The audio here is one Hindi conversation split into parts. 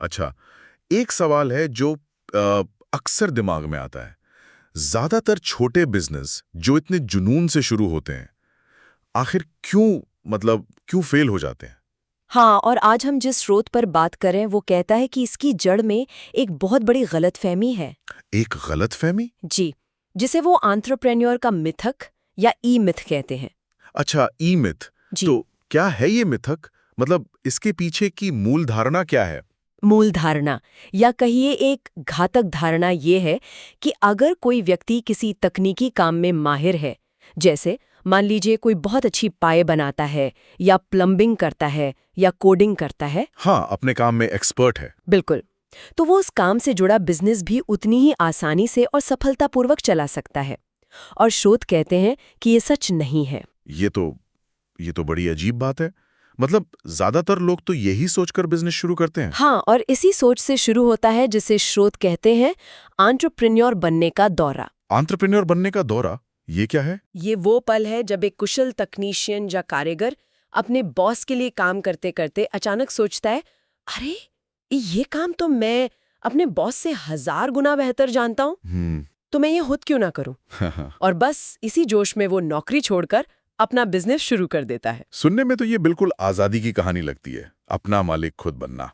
अच्छा, एक सवाल है जो अक्सर दिमाग में आता है। ज्यादातर छोटे बिजनेस जो इतने जुनून से शुरू होते हैं, आखिर क्यों फेल हो जाते हैं? हाँ, और आज हम जिस स्रोत पर बात करें वो कहता है कि इसकी जड़ में एक बहुत बड़ी गलतफहमी है। एक गलतफहमी? जी, जिसे वो एंटरप्रेन्योर का मिथक या ई मिथ कहते हैं। अच्छा, ई मिथ। जी, तो क्या है ये मिथक? मतलब इसके पीछे की मूल धारणा क्या है? मूल धारणा या कहिए एक घातक धारणा ये है कि अगर कोई व्यक्ति किसी तकनीकी काम में माहिर है, जैसे मान लीजिए कोई बहुत अच्छी पाए बनाता है या प्लम्बिंग करता है या कोडिंग करता है। हाँ, अपने काम में एक्सपर्ट है। बिल्कुल, तो वो उस काम से जुड़ा बिजनेस भी उतनी ही आसानी से और सफलतापूर्वक चला सकता है। और शोध कहते हैं कि ये सच नहीं है। ये तो बड़ी अजीब बात है। मतलब ज्यादातर लोग तो यही सोचकर बिजनेस शुरू करते हैं। हाँ, और इसी सोच से शुरू होता है जिसे शोध कहते हैं एंटरप्रेन्योर बनने का दौरा। एंटरप्रेन्योर बनने का दौरा, ये क्या है? ये वो पल है जब एक कुशल तकनीशियन या कारीगर अपने बॉस के लिए काम करते करते अचानक सोचता है, अरे ये काम तो मैं अपने बॉस से 1000 गुना बेहतर जानता हूँ, तो मैं ये खुद क्यों ना करूं। और बस इसी जोश में वो नौकरी छोड़कर अपना बिजनेस शुरू कर देता है। सुनने में तो ये बिल्कुल आजादी की कहानी लगती है, अपना मालिक खुद बनना।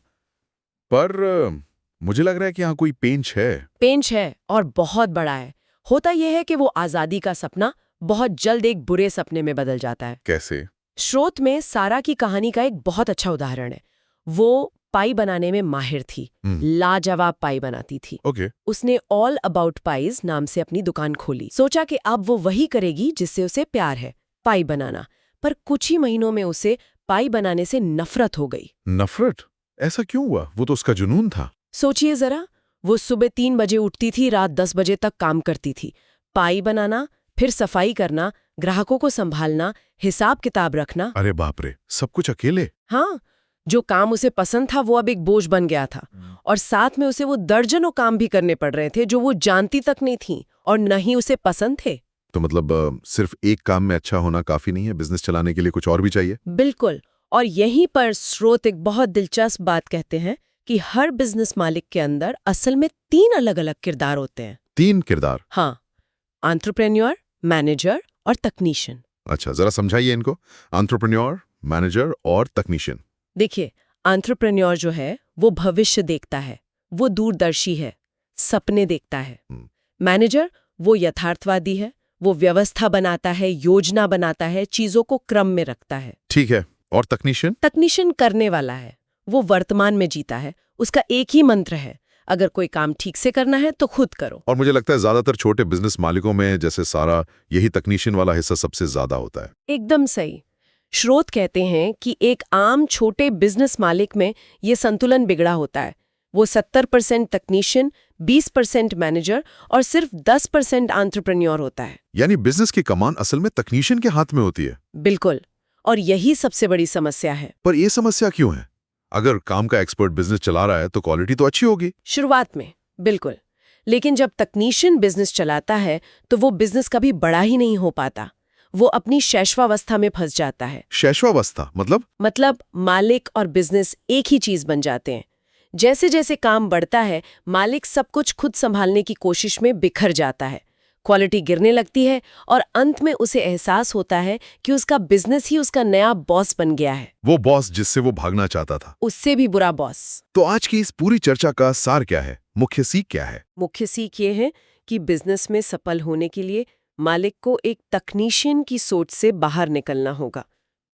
पर मुझे लग रहा है कि यहाँ कोई पेंच है। पेंच है और बहुत बड़ा है। होता यह है कि वो आजादी का सपना बहुत जल्द एक बुरे सपने में बदल जाता है। कैसे? स्रोत में सारा की कहानी का एक बहुत अच्छा उदाहरण है। वो पाई बनाने में माहिर थी, लाजवाब पाई बनाती थी। ओके। उसने ऑल अबाउट पाइज नाम से अपनी दुकान खोली। सोचा कि अब वो वही करेगी जिससे उसे प्यार है, पाई बनाना। पर कुछ ही महीनों में उसे पाई बनाने से नफरत हो गई। नफरत? ऐसा क्यों हुआ? वो तो उसका जुनून था। सोचिए जरा, वो सुबह 3 बजे उठती थी, रात 10 बजे तक काम करती थी। पाई बनाना, फिर सफाई करना, ग्राहकों को संभालना, हिसाब किताब रखना। अरे बाप रे, सब कुछ अकेले? हाँ, जो काम उसे पसंद था वो अब एक बोझ बन गया था। और साथ में उसे वो दर्जनों काम भी करने पड़ रहे थे जो वो जानती तक नहीं थी और न ही उसे पसंद थे। तो मतलब सिर्फ एक काम में अच्छा होना काफी नहीं है, बिजनेस चलाने के लिए कुछ और भी चाहिए। बिल्कुल। और यहीं पर स्रोत एक बहुत दिलचस्प बात कहते हैं कि हर बिजनेस मालिक के अंदर असल में 3 अलग-अलग किरदार होते हैं। 3 किरदार? हाँ, एंटरप्रेन्योर, मैनेजर और तकनीशियन। अच्छा, जरा समझाइए इनको। एंटरप्रेन्योर, मैनेजर और तकनीशियन। देखिए, एंटरप्रेन्योर जो है वो भविष्य देखता है, वो दूरदर्शी है, सपने देखता है। मैनेजर वो यथार्थवादी है, वो व्यवस्था बनाता है, योजना बनाता है, चीजों को क्रम में रखता है। ठीक है। और तकनीशियन? तकनीशियन करने वाला है, वो वर्तमान में जीता है। उसका एक ही मंत्र है, अगर कोई काम ठीक से करना है तो खुद करो। और मुझे लगता है ज्यादातर छोटे बिजनेस मालिकों में, जैसे सारा, यही तकनीशियन वाला हिस्सा सबसे ज्यादा होता है। एकदम सही। स्रोत कहते हैं कि एक आम छोटे बिजनेस मालिक में ये संतुलन बिगड़ा होता है। वो 70% तकनीशियन, 20% मैनेजर और सिर्फ 10% एंटरप्रेन्योर होता है। यानी बिजनेस की कमान असल में तकनीशियन के हाथ में होती है। बिल्कुल, और यही सबसे बड़ी समस्या है। पर यह समस्या क्यों है? अगर काम का एक्सपर्ट बिजनेस चला रहा है तो क्वालिटी तो अच्छी होगी। शुरुआत में बिल्कुल, लेकिन जब तकनीशियन बिजनेस चलाता है तो वो बिजनेस कभी बड़ा ही नहीं हो पाता। वो अपनी शैशवावस्था में फंस जाता है। शैशवावस्था मतलब? मालिक और बिजनेस एक ही चीज बन जाते हैं। जैसे जैसे काम बढ़ता है, मालिक सब कुछ खुद संभालने की कोशिश में बिखर जाता है, क्वालिटी गिरने लगती है और अंत में उसे एहसास होता है कि उसका बिजनेस ही उसका नया बॉस बन गया है। वो बॉस जिससे वो भागना चाहता था। उससे भी बुरा बॉस। तो आज की इस पूरी चर्चा का सार क्या है? मुख्य सीख क्या है? मुख्य सीख ये है कि बिजनेस में सफल होने के लिए मालिक को एक तकनीशियन की सोच से बाहर निकलना होगा।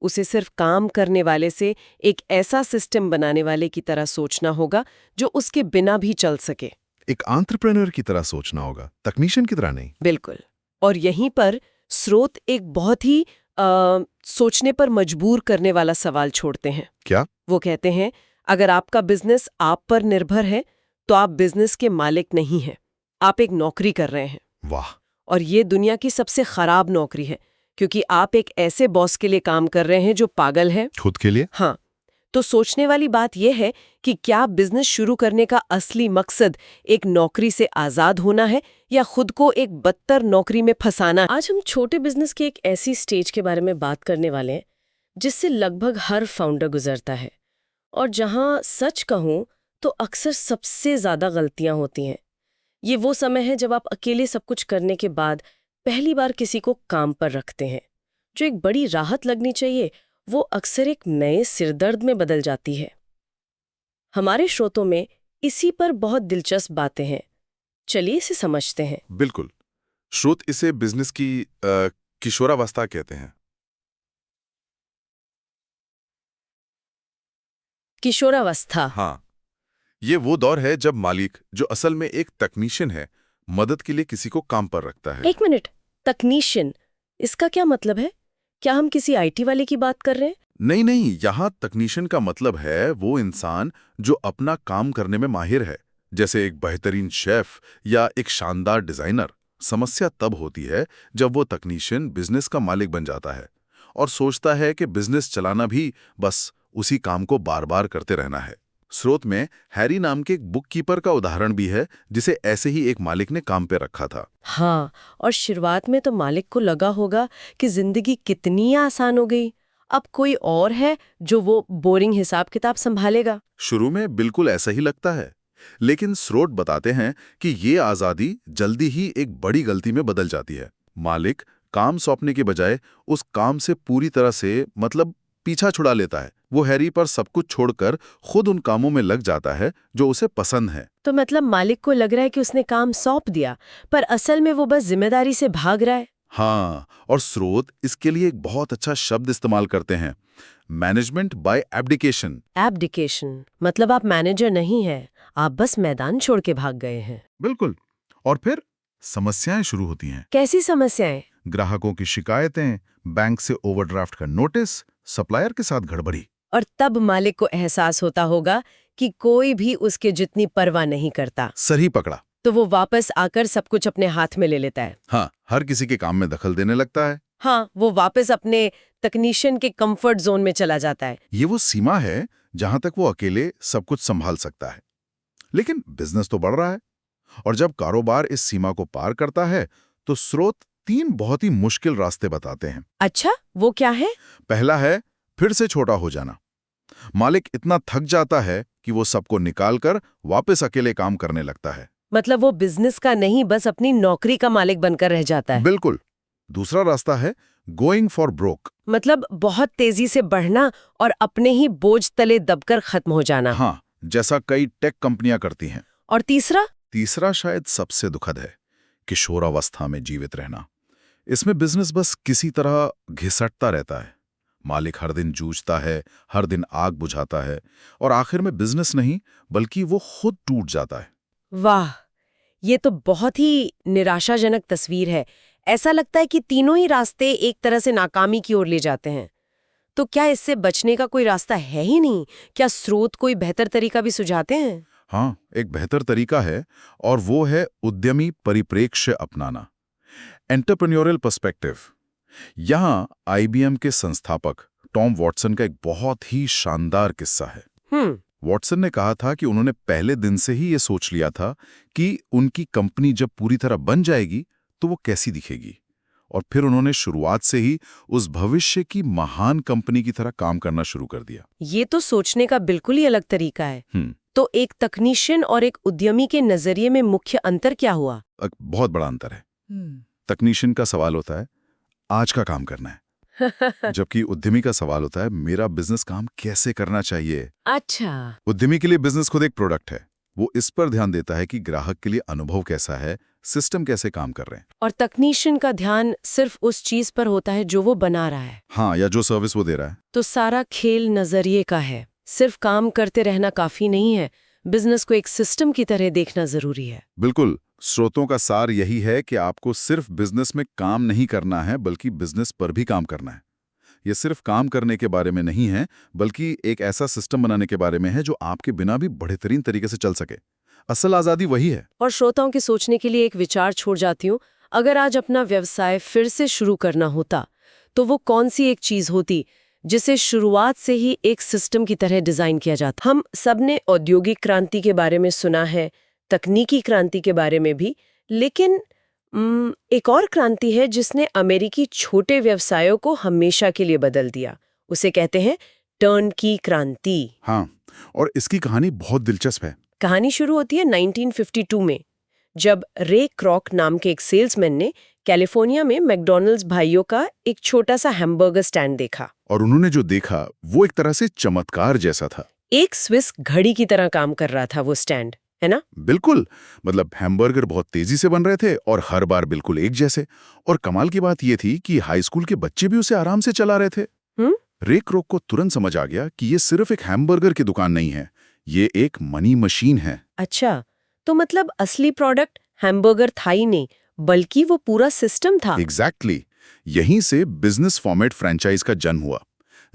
उसे सिर्फ काम करने वाले से एक ऐसा सिस्टम बनाने वाले की तरह सोचना होगा जो उसके बिना भी चल सके। एक एंटरप्रेन्योर की तरह सोचना होगा, तकनीशियन की तरह नहीं। बिल्कुल। और यहीं पर स्रोत एक बहुत ही सोचने पर मजबूर करने वाला सवाल छोड़ते हैं। क्या? वो कहते हैं, अगर आपका बिजनेस आप पर निर्भर है तो आप बिजनेस के मालिक नहीं हैं, आप एक नौकरी कर रहे हैं। वाह! और ये दुनिया की सबसे खराब नौकरी है, क्योंकि आप एक ऐसे बॉस के लिए काम कर रहे हैं जो पागल है। खुद के लिए? हाँ, तो सोचने वाली बात यह है कि क्या बिजनेस शुरू करने का असली मकसद एक नौकरी से आजाद होना है या खुद को एक बदतर नौकरी में फंसाना। आज हम छोटे बिजनेस की एक ऐसी स्टेज के बारे में बात करने वाले हैं जिससे लगभग हर फाउंडर गुजरता है, और जहां सच कहूं तो अक्सर सबसे ज्यादा गलतियां होती हैं। ये वो समय है जब आप अकेले सब कुछ करने के बाद पहली बार किसी को काम पर रखते हैं। जो एक बड़ी राहत लगनी चाहिए, वो अक्सर एक नए सिरदर्द में बदल जाती है। हमारे श्रोतों में इसी पर बहुत दिलचस्प बातें हैं। चलिए इसे समझते हैं। बिल्कुल। श्रोत इसे बिजनेस की किशोरावस्था कहते हैं। किशोरावस्था। हाँ, ये वो दौर है जब मालिक, जो असल में एक तकनीशियन है, मदद के लिए किसी को काम पर रखता है। एक मिनट, तकनीशियन, इसका क्या मतलब है? क्या हम किसी आईटी वाले की बात कर रहे हैं? नहीं नहीं, यहाँ तकनीशियन का मतलब है वो इंसान जो अपना काम करने में माहिर है, जैसे एक बेहतरीन शेफ या एक शानदार डिजाइनर। समस्या तब होती है जब वो तकनीशियन बिजनेस का मालिक बन जाता है और सोचता है कि बिजनेस चलाना भी बस उसी काम को बार बार करते रहना है। स्रोत में हैरी नाम के एक बुककीपर का उदाहरण भी है, जिसे ऐसे ही एक मालिक ने काम पे रखा था। हाँ, और शुरुआत में तो मालिक को लगा होगा कि जिंदगी कितनी आसान हो गई, अब कोई और है जो वो बोरिंग हिसाब किताब संभालेगा। शुरू में बिल्कुल ऐसा ही लगता है, लेकिन स्रोत बताते हैं कि ये आजादी जल्दी ही एक बड़ी गलती में बदल जाती है। मालिक काम सौंपने के बजाय उस काम से पूरी तरह से पीछा छुड़ा लेता है। वो हैरी पर सब कुछ छोड़कर खुद उन कामों में लग जाता है जो उसे पसंद है। तो मतलब मालिक को लग रहा है कि उसने काम सौंप दिया, पर असल में वो बस जिम्मेदारी से भाग रहा है। हाँ, और स्रोत इसके लिए एक बहुत अच्छा शब्द इस्तेमाल करते हैं, मैनेजमेंट बाय एब्डिकेशन। एब्डिकेशन मतलब आप मैनेजर नहीं हैं, आप बस मैदान छोड़ के भाग गए हैं। बिल्कुल। और फिर समस्याएं शुरू होती हैं। कैसी समस्याएं? ग्राहकों की शिकायतें, बैंक से ओवरड्राफ्ट का नोटिस, सप्लायर के साथ गड़बड़ी। और तब मालिक को एहसास होता होगा कि कोई भी उसके जितनी परवाह नहीं करता। सही पकड़ा। तो वो वापस आकर सब कुछ अपने हाथ में ले लेता है। हाँ, हर किसी के काम में दखल देने लगता है। हाँ, वो वापस अपने तकनीशियन के कंफर्ट जोन में चला जाता है। ये वो सीमा है जहां तक वो अकेले सब कुछ संभाल सकता है। लेकिन बिजनेस तो बढ़ रहा है, और जब कारोबार इस सीमा को पार करता है तो स्रोत 3 बहुत ही मुश्किल रास्ते बताते हैं। अच्छा, वो क्या है? पहला है फिर से छोटा हो जाना। मालिक इतना थक जाता है कि वो सबको निकालकर वापस अकेले काम करने लगता है। मतलब वो बिजनेस का नहीं, बस अपनी नौकरी का मालिक बनकर रह जाता है। बिल्कुल। दूसरा रास्ता है गोइंग फॉर ब्रोक। मतलब बहुत तेजी से बढ़ना और अपने ही बोझ तले दबकर खत्म हो जाना। हाँ, जैसा कई टेक कंपनियां करती हैं। और तीसरा? तीसरा शायद सबसे दुखद है, किशोरावस्था में जीवित रहना। इसमें बिजनेस बस किसी तरह घिसटता रहता है। मालिक हर दिन जूझता है, हर दिन आग बुझाता है, और आखिर में बिजनेस नहीं बल्कि वो खुद टूट जाता है। वाह, ये तो बहुत ही निराशाजनक तस्वीर है। ऐसा लगता है कि तीनों ही रास्ते एक तरह से नाकामी की ओर ले जाते हैं। तो क्या इससे बचने का कोई रास्ता है ही नहीं? क्या स्रोत कोई बेहतर तरीका भी सुझाते हैं? हाँ, एक बेहतर तरीका है, और वो है उद्यमी परिप्रेक्ष्य अपनाना, एंटरप्रेन्योरियल पर्सपेक्टिव। यहाँ आईबीएम के संस्थापक टॉम वॉटसन का एक बहुत ही शानदार किस्सा है। वॉटसन ने कहा था कि उन्होंने पहले दिन से ही ये सोच लिया था कि उनकी कंपनी जब पूरी तरह बन जाएगी तो वो कैसी दिखेगी, और फिर उन्होंने शुरुआत से ही उस भविष्य की महान कंपनी की तरह काम करना शुरू कर दिया। ये तो सोचने का बिल्कुल ही अलग तरीका है। तो एक तकनीशियन और एक उद्यमी के नजरिए में मुख्य अंतर क्या हुआ? बहुत बड़ा अंतर है। तकनीशियन का सवाल होता है आज का काम करना है, जबकि उद्यमी का सवाल होता है मेरा बिजनेस काम कैसे करना चाहिए। अच्छा। उद्यमी के लिए बिजनेस खुद एक प्रोडक्ट है। वो इस पर ध्यान देता है कि ग्राहक के लिए अनुभव कैसा है, सिस्टम कैसे काम कर रहे हैं। और तकनीशियन का ध्यान सिर्फ उस चीज पर होता है जो वो बना रहा है। हाँ, या जो सर्विस वो दे रहा है। तो सारा खेल नजरिए का है। सिर्फ काम करते रहना काफी नहीं है, बिजनेस को एक सिस्टम की तरह देखना जरूरी है। बिल्कुल। स्रोतों का सार यही है कि आपको सिर्फ बिजनेस में काम नहीं करना है बल्कि बिजनेस पर भी काम करना है। ये सिर्फ काम करने के बारे में नहीं है, बल्कि एक ऐसा सिस्टम बनाने के बारे में है जो आपके बिना भी बेहतरीन तरीके से चल सके। असल आजादी वही है। और श्रोताओं के सोचने के लिए एक विचार छोड़ जाती हूँ। अगर आज अपना व्यवसाय फिर से शुरू करना होता तो वो कौन सी एक चीज होती जिसे शुरुआत से ही एक सिस्टम की तरह डिजाइन किया जाता? हम सबने औद्योगिक क्रांति के बारे में सुना है, तकनीकी क्रांति के बारे में भी, लेकिन एक और क्रांति है जिसने अमेरिकी छोटे व्यवसायों को हमेशा के लिए बदल दिया। उसे कहते हैं टर्नकी क्रांति। हाँ, और इसकी कहानी बहुत दिलचस्प है। कहानी शुरू होती है 1952 में, जब रे क्रॉक नाम के एक सेल्समैन ने कैलिफोर्निया में मैकडॉनल्ड्स भाइयों का एक छोटा सा हैमबर्गर स्टैंड देखा। और उन्होंने जो देखा वो एक तरह से चमत्कार जैसा था। एक स्विस घड़ी की तरह काम कर रहा था वो स्टैंड, है ना? बिल्कुल, मतलब हैमबर्गर बहुत तेजी से बन रहे थे और हर बार बिल्कुल एक जैसे। और कमाल की बात ये थी कि हाई स्कूल के बच्चे भी उसे आराम से चला रहे थे। रे क्रॉक को तुरंत समझ आ गया कि ये सिर्फ एक हैमबर्गर की दुकान नहीं है, ये एक मनी मशीन है। अच्छा, तो मतलब असली प्रोडक्ट हैमबर्गर था ही नहीं, बल्कि वो पूरा सिस्टम था। एग्जैक्टली। यहीं से बिजनेस फॉर्मेट फ्रेंचाइज का जन्म हुआ।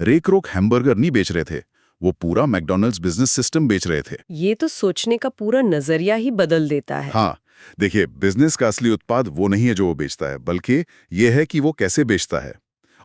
रे क्रॉक हैमबर्गर नहीं बेच रहे थे, वो पूरा मैकडॉनल्ड्स बिजनेस सिस्टम बेच रहे थे। ये तो सोचने का पूरा नजरिया ही बदल देता है। हाँ, देखिए, बिजनेस का असली उत्पाद वो नहीं है जो वो बेचता है, बल्कि ये है कि वो कैसे बेचता है।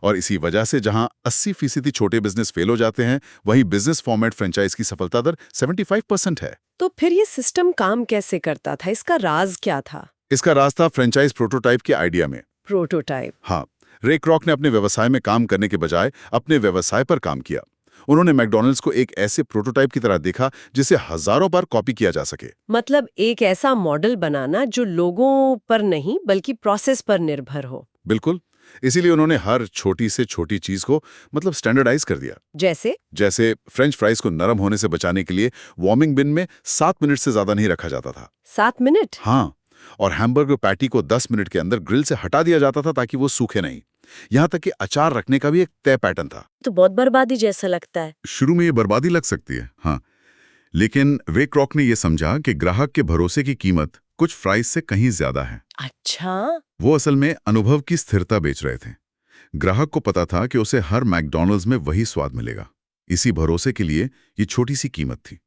और इसी वजह से जहां 80% छोटे बिजनेस फेल हो जाते हैं, वहीं बिजनेस फॉर्मेट फ्रेंचाइज की सफलता दर 75% है। तो फिर ये सिस्टम काम कैसे करता था? इसका राज क्या था? इसका राज था फ्रेंचाइज प्रोटोटाइप के आइडिया में। प्रोटोटाइप? हाँ, रे क्रॉक ने अपने व्यवसाय में काम करने के बजाय अपने व्यवसाय पर काम किया। उन्होंने मैकडॉनल्ड्स को एक ऐसे प्रोटोटाइप की तरह देखा जिसे हजारों बार कॉपी किया जा सके। मतलब एक ऐसा मॉडल बनाना जो लोगों पर नहीं बल्कि प्रोसेस पर निर्भर हो। बिल्कुल, इसीलिए उन्होंने हर छोटी से छोटी चीज को मतलब स्टैंडर्डाइज कर दिया। जैसे फ्रेंच फ्राइज को नरम होने से बचाने के लिए वार्मिंग बिन में 7 मिनट से ज्यादा नहीं रखा जाता था। 7 मिनट? हाँ, और हैमबर्गर पैटी को 10 मिनट के अंदर ग्रिल से हटा दिया जाता था ताकि वो सूखे नहीं। यहाँ तक कि अचार रखने का भी एक तय पैटर्न था। तो बहुत बर्बादी जैसा लगता है। शुरू में ये बर्बादी लग सकती है, हाँ, लेकिन रे क्रॉक ने यह समझा कि ग्राहक के भरोसे की कीमत कुछ फ्राइज से कहीं ज्यादा है। अच्छा? वो असल में अनुभव की स्थिरता बेच रहे थे। ग्राहक को पता था कि उसे हर मैकडॉनल्ड्स में वही स्वाद मिलेगा। इसी भरोसे के लिए ये छोटी सी कीमत थी।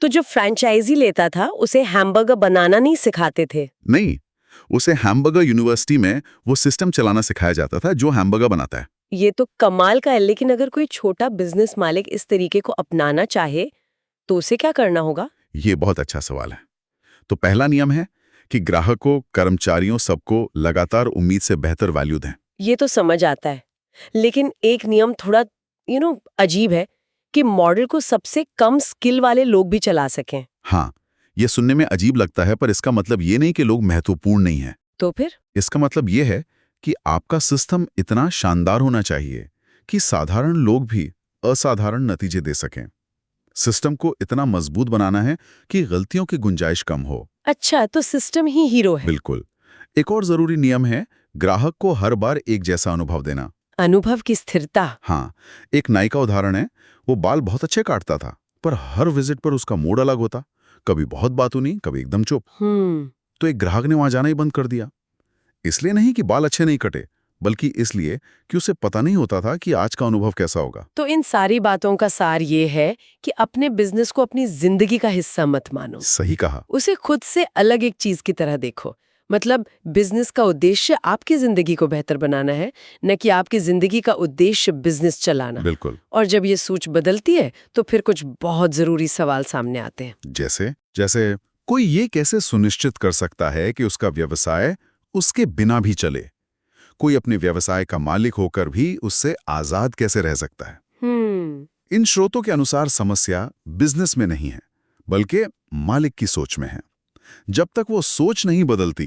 तो जो फ्रैंचाइजी लेता था उसे हैमबर्गर बनाना नहीं सिखाते थे? नहीं, उसे हैमबर्गर यूनिवर्सिटी में वो सिस्टम चलाना सिखाया जाता था जो हैमबर्गर बनाता है। ये तो कमाल का है, लेकिन अगर कोई छोटा बिजनेस मालिक इस तरीके को अपनाना चाहे तो उसे क्या करना होगा? ये बहुत अच्छा सवाल है। तो पहला नियम है कि ग्राहकों, कर्मचारियों, सबको लगातार उम्मीद से बेहतर वैल्यू दें। ये तो समझ आता है, लेकिन एक नियम थोड़ा अजीब है कि मॉडल को सबसे कम स्किल वाले लोग भी चला सकें। हाँ, ये सुनने में अजीब लगता है, पर इसका मतलब ये नहीं कि लोग महत्वपूर्ण नहीं हैं। तो फिर? इसका मतलब ये है कि आपका सिस्टम इतना शानदार होना चाहिए कि साधारण लोग भी असाधारण नतीजे दे सकें। सिस्टम को इतना मजबूत बनाना है कि गलतियों की गुंजाइश कम हो। अच्छा, तो सिस्टम ही हीरो है। बिल्कुल। एक और जरूरी नियम है ग्राहक को हर बार एक जैसा अनुभव देना। अनुभव की स्थिरता? हाँ, एक नाई का उदाहरण है। वो बाल बहुत अच्छे काटता था, पर हर विजिट पर उसका मूड अलग होता। कभी बहुत बातूनी, कभी एकदम चुप। तो एक ग्राहक ने वहां जाना ही बंद कर दिया। इसलिए नहीं कि बाल अच्छे नहीं कटे, बल्कि इसलिए कि उसे पता नहीं होता था कि आज का अनुभव कैसा होगा। तो इन सारी बातों का सार ये है कि अपने बिजनेस को अपनी जिंदगी का हिस्सा मत मानो। सही कहा। उसे खुद से अलग एक चीज की तरह देखो। मतलब बिजनेस का उद्देश्य आपकी जिंदगी को बेहतर बनाना है, न कि आपकी जिंदगी का उद्देश्य बिजनेस चलाना। बिल्कुल। और जब ये सोच बदलती है तो फिर कुछ बहुत जरूरी सवाल सामने आते हैं। जैसे कोई ये कैसे सुनिश्चित कर सकता है कि उसका व्यवसाय उसके बिना भी चले? कोई अपने व्यवसाय का मालिक होकर भी उससे आजाद कैसे रह सकता है? इन स्रोतों के अनुसार समस्या बिजनेस में नहीं है, बल्कि मालिक की सोच में है। जब तक वो सोच नहीं बदलती,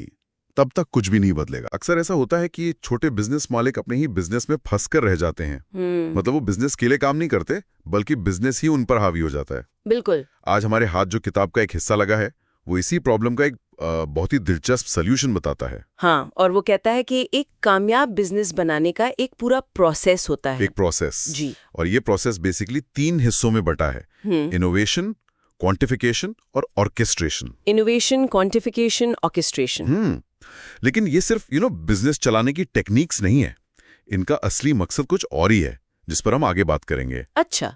तब तक कुछ भी नहीं बदलेगा। अक्सर ऐसा होता है कि छोटे बिजनेस मालिक अपने ही बिजनेस में फंसकर रह जाते हैं। मतलब वो बिजनेस के लिए काम नहीं करते, बल्कि बिजनेस ही उन पर हावी हो जाता है। बिल्कुल। आज हमारे हाथ जो किताब का एक हिस्सा लगा है, वो इसी प्रॉब्लम का एक बहुत ही दिलचस्प सॉल्यूशन बताता है। हाँ, और वो कहता है कि एक कामयाब बिजनेस बनाने का एक पूरा प्रोसेस होता है। एक प्रोसेस जी। और ये प्रोसेस बेसिकली 3 हिस्सों में बटा है। इनोवेशन, क्वांटिफिकेशन और ऑर्केस्ट्रेशन। Innovation, quantification, orchestration. लेकिन ये सिर्फ बिजनेस चलाने की टेक्निक्स नहीं है। इनका असली मकसद कुछ और ही है, जिस पर हम आगे बात करेंगे। अच्छा,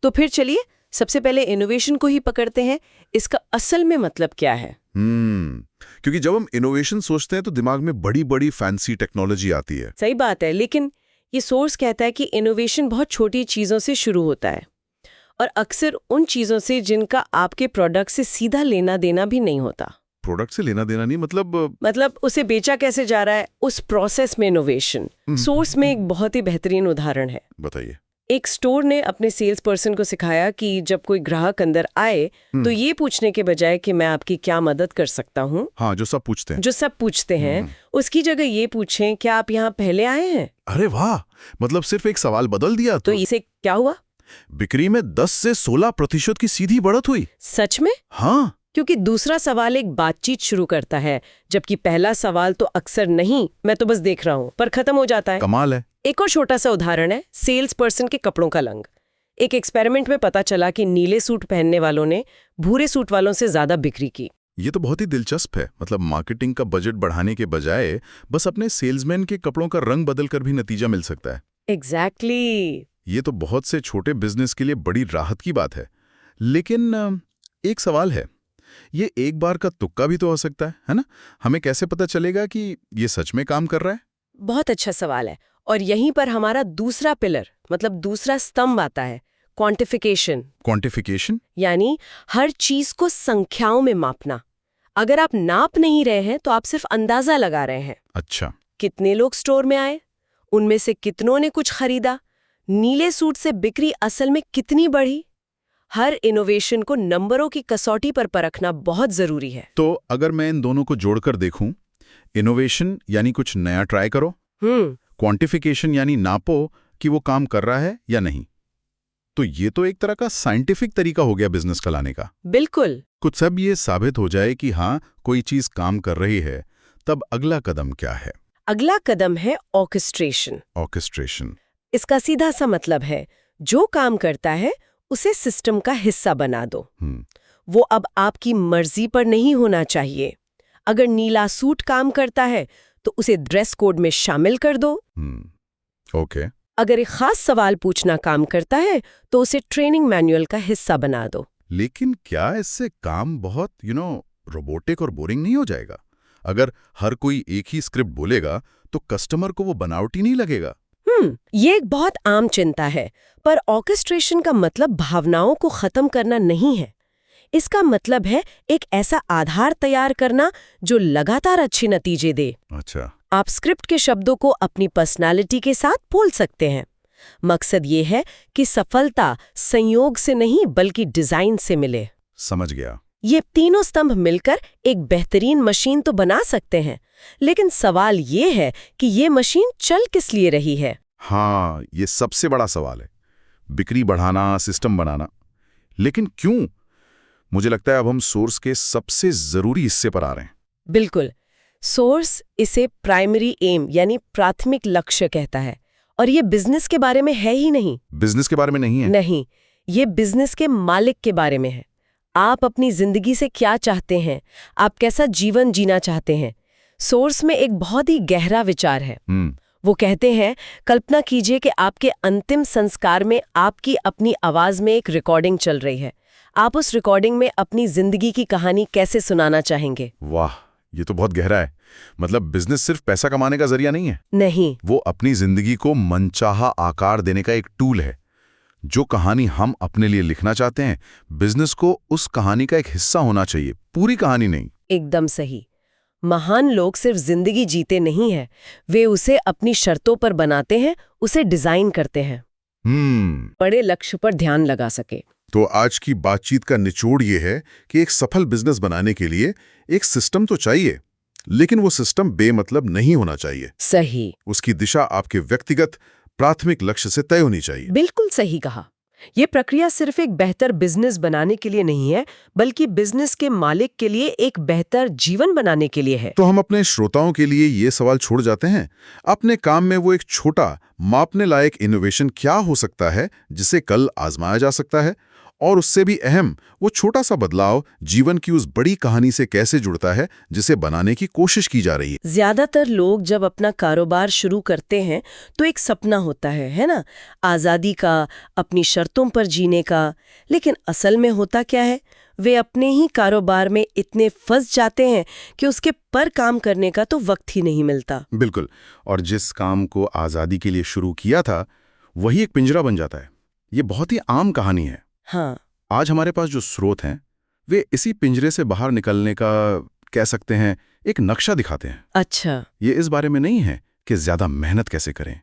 तो फिर चलिए सबसे पहले इनोवेशन को ही पकड़ते हैं। इसका असल में मतलब क्या है? क्योंकि जब हम इनोवेशन सोचते हैं तो दिमाग में बड़ी बड़ी फैंसी टेक्नोलॉजी आती है। सही बात है, लेकिन ये सोर्स कहता है कि इनोवेशन बहुत छोटी चीजों से शुरू होता है, और अक्सर उन चीजों से जिनका आपके प्रोडक्ट से सीधा लेना देना भी नहीं होता। प्रोडक्ट से लेना देना नहीं मतलब उसे बेचा कैसे जा रहा है, उस प्रोसेस में इनोवेशन। सोर्स में एक बहुत ही बेहतरीन उदाहरण है। बताइए। एक स्टोर ने अपने सेल्स पर्सन को सिखाया कि जब कोई ग्राहक अंदर आए तो ये पूछने के बजाय कि मैं आपकी क्या मदद कर सकता हूँ, हाँ, जो सब पूछते हैं, उसकी जगह ये पूछें क्या आप यहाँ पहले आए हैं। अरे वाह, मतलब सिर्फ एक सवाल बदल दिया तो इससे क्या हुआ? बिक्री में 10 से 16% की सीधी बढ़त हुई। सच में? हाँ, क्योंकि दूसरा सवाल एक बातचीत शुरू करता है, जबकि पहला सवाल तो अक्सर नहीं, मैं तो बस देख रहा हूँ, पर खत्म हो जाता है। कमाल है। एक और छोटा सा उदाहरण है सेल्स पर्सन के कपड़ों का रंग। एक एक्सपेरिमेंट में पता चला कि नीले सूट पहनने वालों ने भूरे सूट वालों से ज्यादा बिक्री की। ये तो बहुत ही दिलचस्प है। मतलब मार्केटिंग का बजट बढ़ाने के बजाय बस अपने सेल्समैन के कपड़ों का रंग बदल कर भी नतीजा मिल सकता है। एग्जैक्टली। ये तो बहुत से छोटे बिजनेस के लिए बड़ी राहत की बात है। लेकिन एक सवाल है, ये एक बार का तुक्का भी तो हो सकता है ना? हमें कैसे पता चलेगा कि ये सच में काम कर रहा है? बहुत अच्छा सवाल है, और यहीं पर हमारा दूसरा पिलर मतलब दूसरा स्तंभ आता है, क्वांटिफिकेशन। क्वांटिफिकेशन यानी हर चीज को संख्याओं में मापना। अगर आप नाप नहीं रहे हैं तो आप सिर्फ अंदाजा लगा रहे हैं। अच्छा, कितने लोग स्टोर में आए, उनमें से कितनों ने कुछ खरीदा, नीले सूट से बिक्री असल में कितनी बढ़ी। हर इनोवेशन को नंबरों की कसौटी पर परखना बहुत जरूरी है। तो अगर मैं इन दोनों को जोड़कर देखूं, इनोवेशन यानी कुछ नया ट्राई करो, क्वांटिफिकेशन यानी नापो कि वो काम कर रहा है या नहीं, तो ये तो एक तरह का साइंटिफिक तरीका हो गया बिजनेस चलाने का। बिल्कुल। कुछ सब ये साबित हो जाए कि हाँ, कोई चीज काम कर रही है, तब अगला कदम क्या है? अगला कदम है ऑर्केस्ट्रेशन। ऑर्केस्ट्रेशन। इसका सीधा सा मतलब है जो काम करता है उसे सिस्टम का हिस्सा बना दो। वो अब आपकी मर्जी पर नहीं होना चाहिए। अगर नीला सूट काम करता है तो उसे ड्रेस कोड में शामिल कर दो। ओके। अगर एक खास सवाल पूछना काम करता है तो उसे ट्रेनिंग मैनुअल का हिस्सा बना दो। लेकिन क्या इससे काम बहुत रोबोटिक और बोरिंग नहीं हो जाएगा? अगर हर कोई एक ही स्क्रिप्ट बोलेगा तो कस्टमर को वो बनावटी नहीं लगेगा? ये एक बहुत आम चिंता है, पर ऑर्केस्ट्रेशन का मतलब भावनाओं को खत्म करना नहीं है। इसका मतलब है एक ऐसा आधार तैयार करना जो लगातार अच्छे नतीजे दे। अच्छा। आप स्क्रिप्ट के शब्दों को अपनी पर्सनालिटी के साथ बोल सकते हैं। मकसद ये है कि सफलता संयोग से नहीं बल्कि डिजाइन से मिले। समझ गया। ये तीनों स्तंभ मिलकर एक बेहतरीन मशीन तो बना सकते हैं, लेकिन सवाल ये है कि ये मशीन चल किस लिए रही है। हाँ, ये सबसे बड़ा सवाल है। बिक्री बढ़ाना, सिस्टम बनाना, लेकिन क्यों? मुझे लगता है अब हम सोर्स के सबसे जरूरी हिस्से पर आ रहे हैं। बिल्कुल। सोर्स इसे प्राइमरी एम यानी प्राथमिक लक्ष्य कहता है, और ये बिजनेस के बारे में है ही नहीं। बिजनेस के बारे में नहीं है? नहीं, ये बिजनेस के मालिक के बारे में है। आप अपनी जिंदगी से क्या चाहते हैं, आप कैसा जीवन जीना चाहते हैं। सोर्स में एक बहुत ही गहरा विचार है। वो कहते हैं, कल्पना कीजिए कि आपके अंतिम संस्कार में आपकी अपनी आवाज में एक रिकॉर्डिंग चल रही है। आप उस रिकॉर्डिंग में अपनी जिंदगी की कहानी कैसे सुनाना चाहेंगे? वाह, ये तो बहुत गहरा है। मतलब बिजनेस सिर्फ पैसा कमाने का जरिया नहीं है। नहीं, वो अपनी जिंदगी को मनचाहा आकार देने का एक टूल है। जो कहानी हम अपने लिए लिखना चाहते हैं, बिजनेस को उस कहानी का एक हिस्सा होना चाहिए, पूरी कहानी नहीं। एकदम सही। महान लोग सिर्फ जिंदगी जीते नहीं हैं, वे उसे अपनी शर्तों पर बनाते हैं, उसे डिजाइन करते हैं। बड़े लक्ष्य पर ध्यान लगा सके। तो आज की बातचीत का निचोड़ ये है कि एक सफल बिजनेस बनाने के लिए एक सिस्टम तो चाहिए, लेकिन वो सिस्टम बेमतलब नहीं होना चाहिए। सही। उसकी दिशा आपके व्यक्तिगत प्राथमिक लक्ष्य से तय होनी चाहिए। बिल्कुल सही कहा। ये प्रक्रिया सिर्फ एक बेहतर बिजनेस बनाने के लिए नहीं है, बल्कि बिजनेस के मालिक के लिए एक बेहतर जीवन बनाने के लिए है। तो हम अपने श्रोताओं के लिए ये सवाल छोड़ जाते हैं, अपने काम में वो एक छोटा मापने लायक इनोवेशन क्या हो सकता है जिसे कल आजमाया जा सकता है, और उससे भी अहम वो छोटा सा बदलाव जीवन की उस बड़ी कहानी से कैसे जुड़ता है जिसे बनाने की कोशिश की जा रही है। ज्यादातर लोग जब अपना कारोबार शुरू करते हैं तो एक सपना होता है ना, आजादी का, अपनी शर्तों पर जीने का। लेकिन असल में होता क्या है, वे अपने ही कारोबार में इतने फंस जाते हैं कि उसके पर काम करने का तो वक्त ही नहीं मिलता। बिल्कुल। और जिस काम को आजादी के लिए शुरू किया था वही एक पिंजरा बन जाता है। ये बहुत ही आम कहानी है। हाँ। आज हमारे पास जो स्रोत हैं वे इसी पिंजरे से बाहर निकलने का, कह सकते हैं, एक नक्शा दिखाते हैं। अच्छा। ये इस बारे में नहीं है कि ज्यादा मेहनत कैसे करें,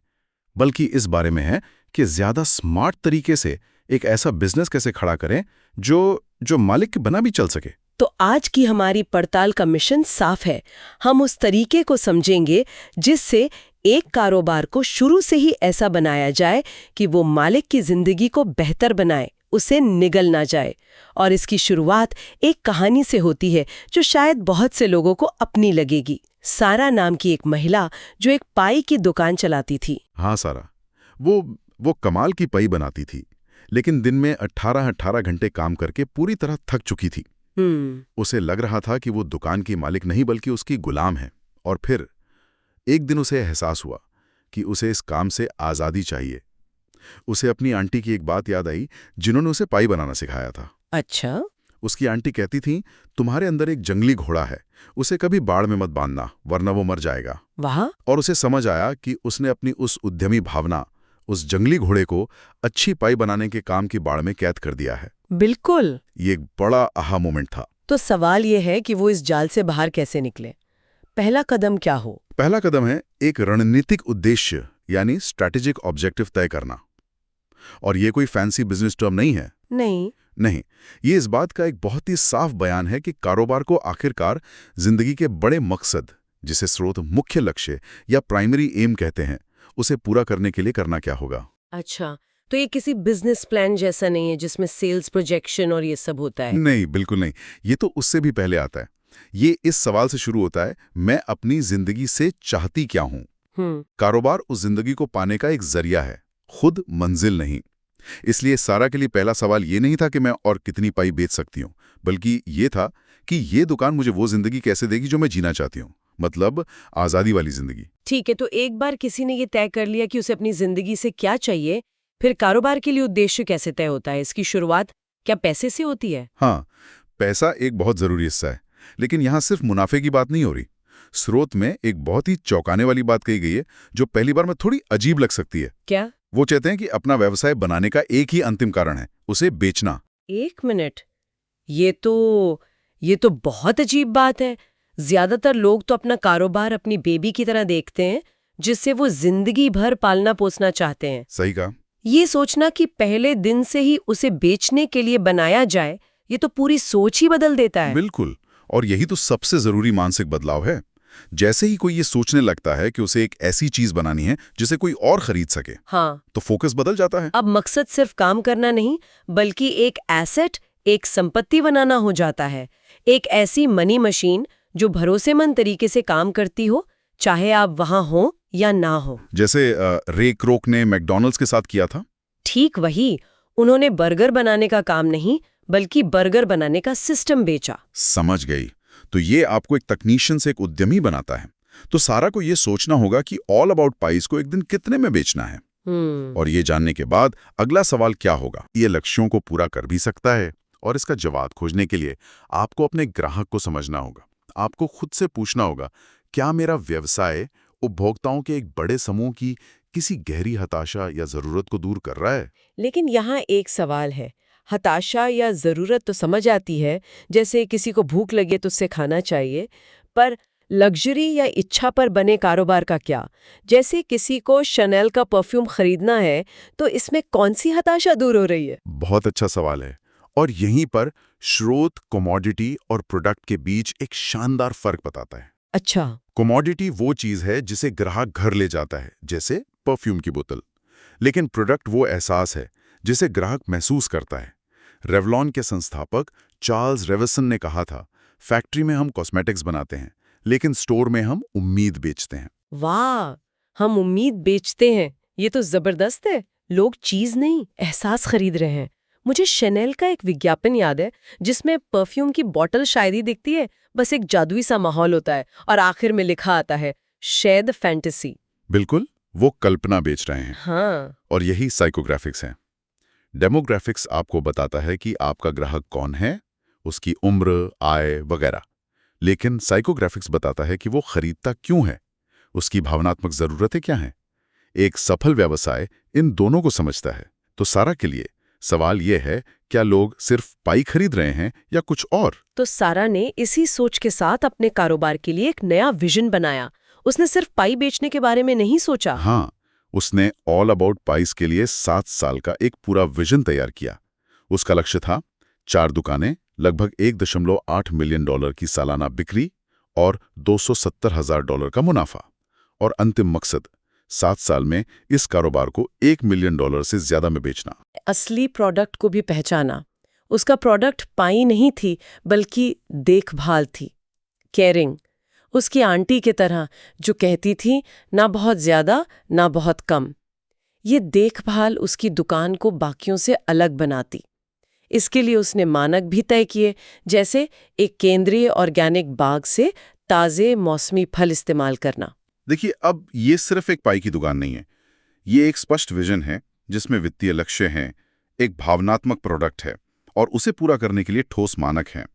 बल्कि इस बारे में है कि ज्यादा स्मार्ट तरीके से एक ऐसा बिजनेस कैसे खड़ा करें जो मालिक के बना भी चल सके। तो आज की हमारी पड़ताल का मिशन साफ है। हम उस तरीके को समझेंगे जिससे एक कारोबार को शुरू से ही ऐसा बनाया जाए कि वो मालिक की जिंदगी को बेहतर बनाए, उसे निगल ना जाए। और इसकी शुरुआत एक कहानी से होती है जो शायद बहुत से लोगों को अपनी लगेगी। सारा नाम की एक महिला जो एक पाई की दुकान चलाती थी। हाँ सारा, वो कमाल की पई बनाती थी, लेकिन दिन में 18 घंटे काम करके पूरी तरह थक चुकी थी। उसे लग रहा था कि वो दुकान की मालिक नहीं बल्कि उसकी गुलाम है। और फिर एक दिन उसे एहसास हुआ कि उसे इस काम से आज़ादी चाहिए। उसे अपनी आंटी की एक बात याद आई जिन्होंने उसे पाई बनाना सिखाया था। अच्छा। उसकी आंटी कहती थी, तुम्हारे अंदर एक जंगली घोड़ा है, उसे कभी बाड़ में मत बांधना वरना वो मर जाएगा। वाह। और उसे समझ आया कि उसने अपनी उस उद्यमी भावना, उस जंगली घोड़े को अच्छी पाई बनाने के काम की बाड़ में कैद कर दिया है। बिल्कुल। ये एक बड़ा आहा मोमेंट था। तो सवाल ये है कि वो इस जाल से बाहर कैसे निकले। पहला कदम क्या हो? पहला कदम है एक रणनीतिक उद्देश्य यानी स्ट्रैटेजिक ऑब्जेक्टिव तय करना। और ये कोई फैंसी बिजनेस टर्म नहीं है। नहीं, ये इस बात का एक बहुत ही साफ बयान है कि कारोबार को आखिरकार जिंदगी के बड़े मकसद, जिसे स्रोत मुख्य लक्ष्य या प्राइमरी एम कहते हैं, उसे पूरा करने के लिए करना क्या होगा। अच्छा, तो ये किसी बिजनेस प्लान जैसा नहीं है जिसमें सेल्स प्रोजेक्शन और ये सब होता है? नहीं, बिल्कुल नहीं। ये तो उससे भी पहले आता है। ये इस सवाल से शुरू होता है, मैं अपनी जिंदगी से चाहती क्या हूं। कारोबार उस जिंदगी को पाने का एक जरिया है, खुद मंजिल नहीं। इसलिए सारा के लिए पहला सवाल ये नहीं था कि मैं और कितनी पाई बेच सकती हूँ, बल्कि ये था कि ये दुकान मुझे वो जिंदगी कैसे देगी जो मैं जीना चाहती हूँ, मतलब आज़ादी वाली जिंदगी। ठीक है, तो एक बार किसी ने ये तय कर लिया कि उसे अपनी जिंदगी से क्या चाहिए, फिर कारोबार के लिए उद्देश्य कैसे तय होता है? इसकी शुरुआत क्या पैसे से होती है? हाँ, पैसा एक बहुत जरूरी हिस्सा है, लेकिन यहाँ सिर्फ मुनाफे की बात नहीं हो रही। स्रोत में एक बहुत ही चौंकाने वाली बात कही गई है जो पहली बार में थोड़ी अजीब लग सकती है। क्या? वो कहते हैं कि अपना व्यवसाय बनाने का एक ही अंतिम कारण है, उसे बेचना। एक मिनट, ये तो बहुत अजीब बात है। ज्यादातर लोग तो अपना कारोबार अपनी बेबी की तरह देखते हैं जिससे वो जिंदगी भर पालना पोसना चाहते हैं। सही कहा। ये सोचना कि पहले दिन से ही उसे बेचने के लिए बनाया जाए, ये तो पूरी सोच ही बदल देता है। बिल्कुल, और यही तो सबसे जरूरी मानसिक बदलाव है। जैसे ही कोई ये सोचने लगता है कि उसे एक ऐसी चीज बनानी है जिसे कोई और खरीद सके, हाँ, तो फोकस बदल जाता है। अब मकसद सिर्फ काम करना नहीं, बल्कि एक एसेट, एक संपत्ति बनाना हो जाता है। एक ऐसी मनी मशीन जो भरोसेमंद तरीके से काम करती हो, चाहे आप वहां हो या ना हो। जैसे रे क्रोक ने मैकडॉनल्ड्स के साथ किया था। ठीक वही, उन्होंने बर्गर बनाने का काम नहीं बल्कि बर्गर बनाने का सिस्टम बेचा। समझ गई। तो ये आपको एक तकनीशियन से एक उद्यमी बनाता है। तो सारा को ये सोचना होगा कि ऑल अबाउट पाइस को एक दिन कितने में बेचना है। और ये जानने के बाद अगला सवाल क्या होगा, ये लक्ष्यों को पूरा कर भी सकता है? और इसका जवाब खोजने के लिए आपको अपने ग्राहक को समझना होगा। आपको खुद से पूछना होगा, क्या मेरा व्यवसाय उपभोक्ताओं के एक बड़े समूह की किसी गहरी हताशा या जरूरत को दूर कर रहा है? लेकिन यहाँ एक सवाल है, हताशा या जरूरत तो समझ आती है, जैसे किसी को भूख लगे तो उससे खाना चाहिए, पर लग्जरी या इच्छा पर बने कारोबार का क्या? जैसे किसी को शनेल का परफ्यूम खरीदना है, तो इसमें कौन सी हताशा दूर हो रही है? बहुत अच्छा सवाल है। और यहीं पर स्रोत कमोडिटी और प्रोडक्ट के बीच एक शानदार फर्क बताता है। अच्छा। कमोडिटी वो चीज है जिसे ग्राहक घर ले जाता है, जैसे परफ्यूम की बोतल। लेकिन प्रोडक्ट वो एहसास है जिसे ग्राहक महसूस करता है। रेवलॉन के संस्थापक चार्ल्स रेवसन ने कहा था, फैक्ट्री में हम कॉस्मेटिक्स बनाते हैं, लेकिन स्टोर में हम उम्मीद बेचते हैं। वाह, हम उम्मीद बेचते हैं, ये तो जबरदस्त है। लोग चीज नहीं, एहसास खरीद रहे हैं। मुझे शनेल का एक विज्ञापन याद है जिसमें परफ्यूम की बोतल शायद ही दिखती है, बस एक जादुई सा माहौल होता है और आखिर में लिखा आता है, शेयर द फैंटेसी। बिल्कुल, वो कल्पना बेच रहे हैं। हाँ। और यही साइकोग्राफिक्स है। डेमोग्राफिक्स आपको बताता है कि आपका ग्राहक कौन है, उसकी उम्र, आय वगैरह। लेकिन साइकोग्राफिक्स बताता है कि वो खरीदता क्यों है, उसकी भावनात्मक जरूरतें क्या हैं। एक सफल व्यवसाय इन दोनों को समझता है। तो सारा के लिए सवाल यह है, क्या लोग सिर्फ पाई खरीद रहे हैं या कुछ और? तो सारा ने इसी सोच के साथ अपने कारोबार के लिए एक नया विजन बनाया। उसने सिर्फ पाई बेचने के बारे में नहीं सोचा। हाँ, उसने ऑल अबाउट पाइस के लिए 7 साल का एक पूरा विजन तैयार किया। उसका लक्ष्य था 4 दुकानें, लगभग $1.8 मिलियन की सालाना बिक्री और $270,000 का मुनाफा। और अंतिम मकसद 7 साल में इस कारोबार को $1 मिलियन से ज्यादा में बेचना। असली प्रोडक्ट को भी पहचाना। उसका प्रोडक्ट पाई नहीं थी, बल्कि देखभाल थी, केयरिंग। उसकी आंटी की तरह, जो कहती थी ना बहुत ज्यादा ना बहुत कम। ये देखभाल उसकी दुकान को बाकियों से अलग बनाती। इसके लिए उसने मानक भी तय किए, जैसे एक केंद्रीय ऑर्गेनिक बाग से ताजे मौसमी फल इस्तेमाल करना। देखिए, अब ये सिर्फ एक पाई की दुकान नहीं है। ये एक स्पष्ट विजन है जिसमें वित्तीय लक्ष्य हैं, एक भावनात्मक प्रोडक्ट है और उसे पूरा करने के लिए ठोस मानक हैं।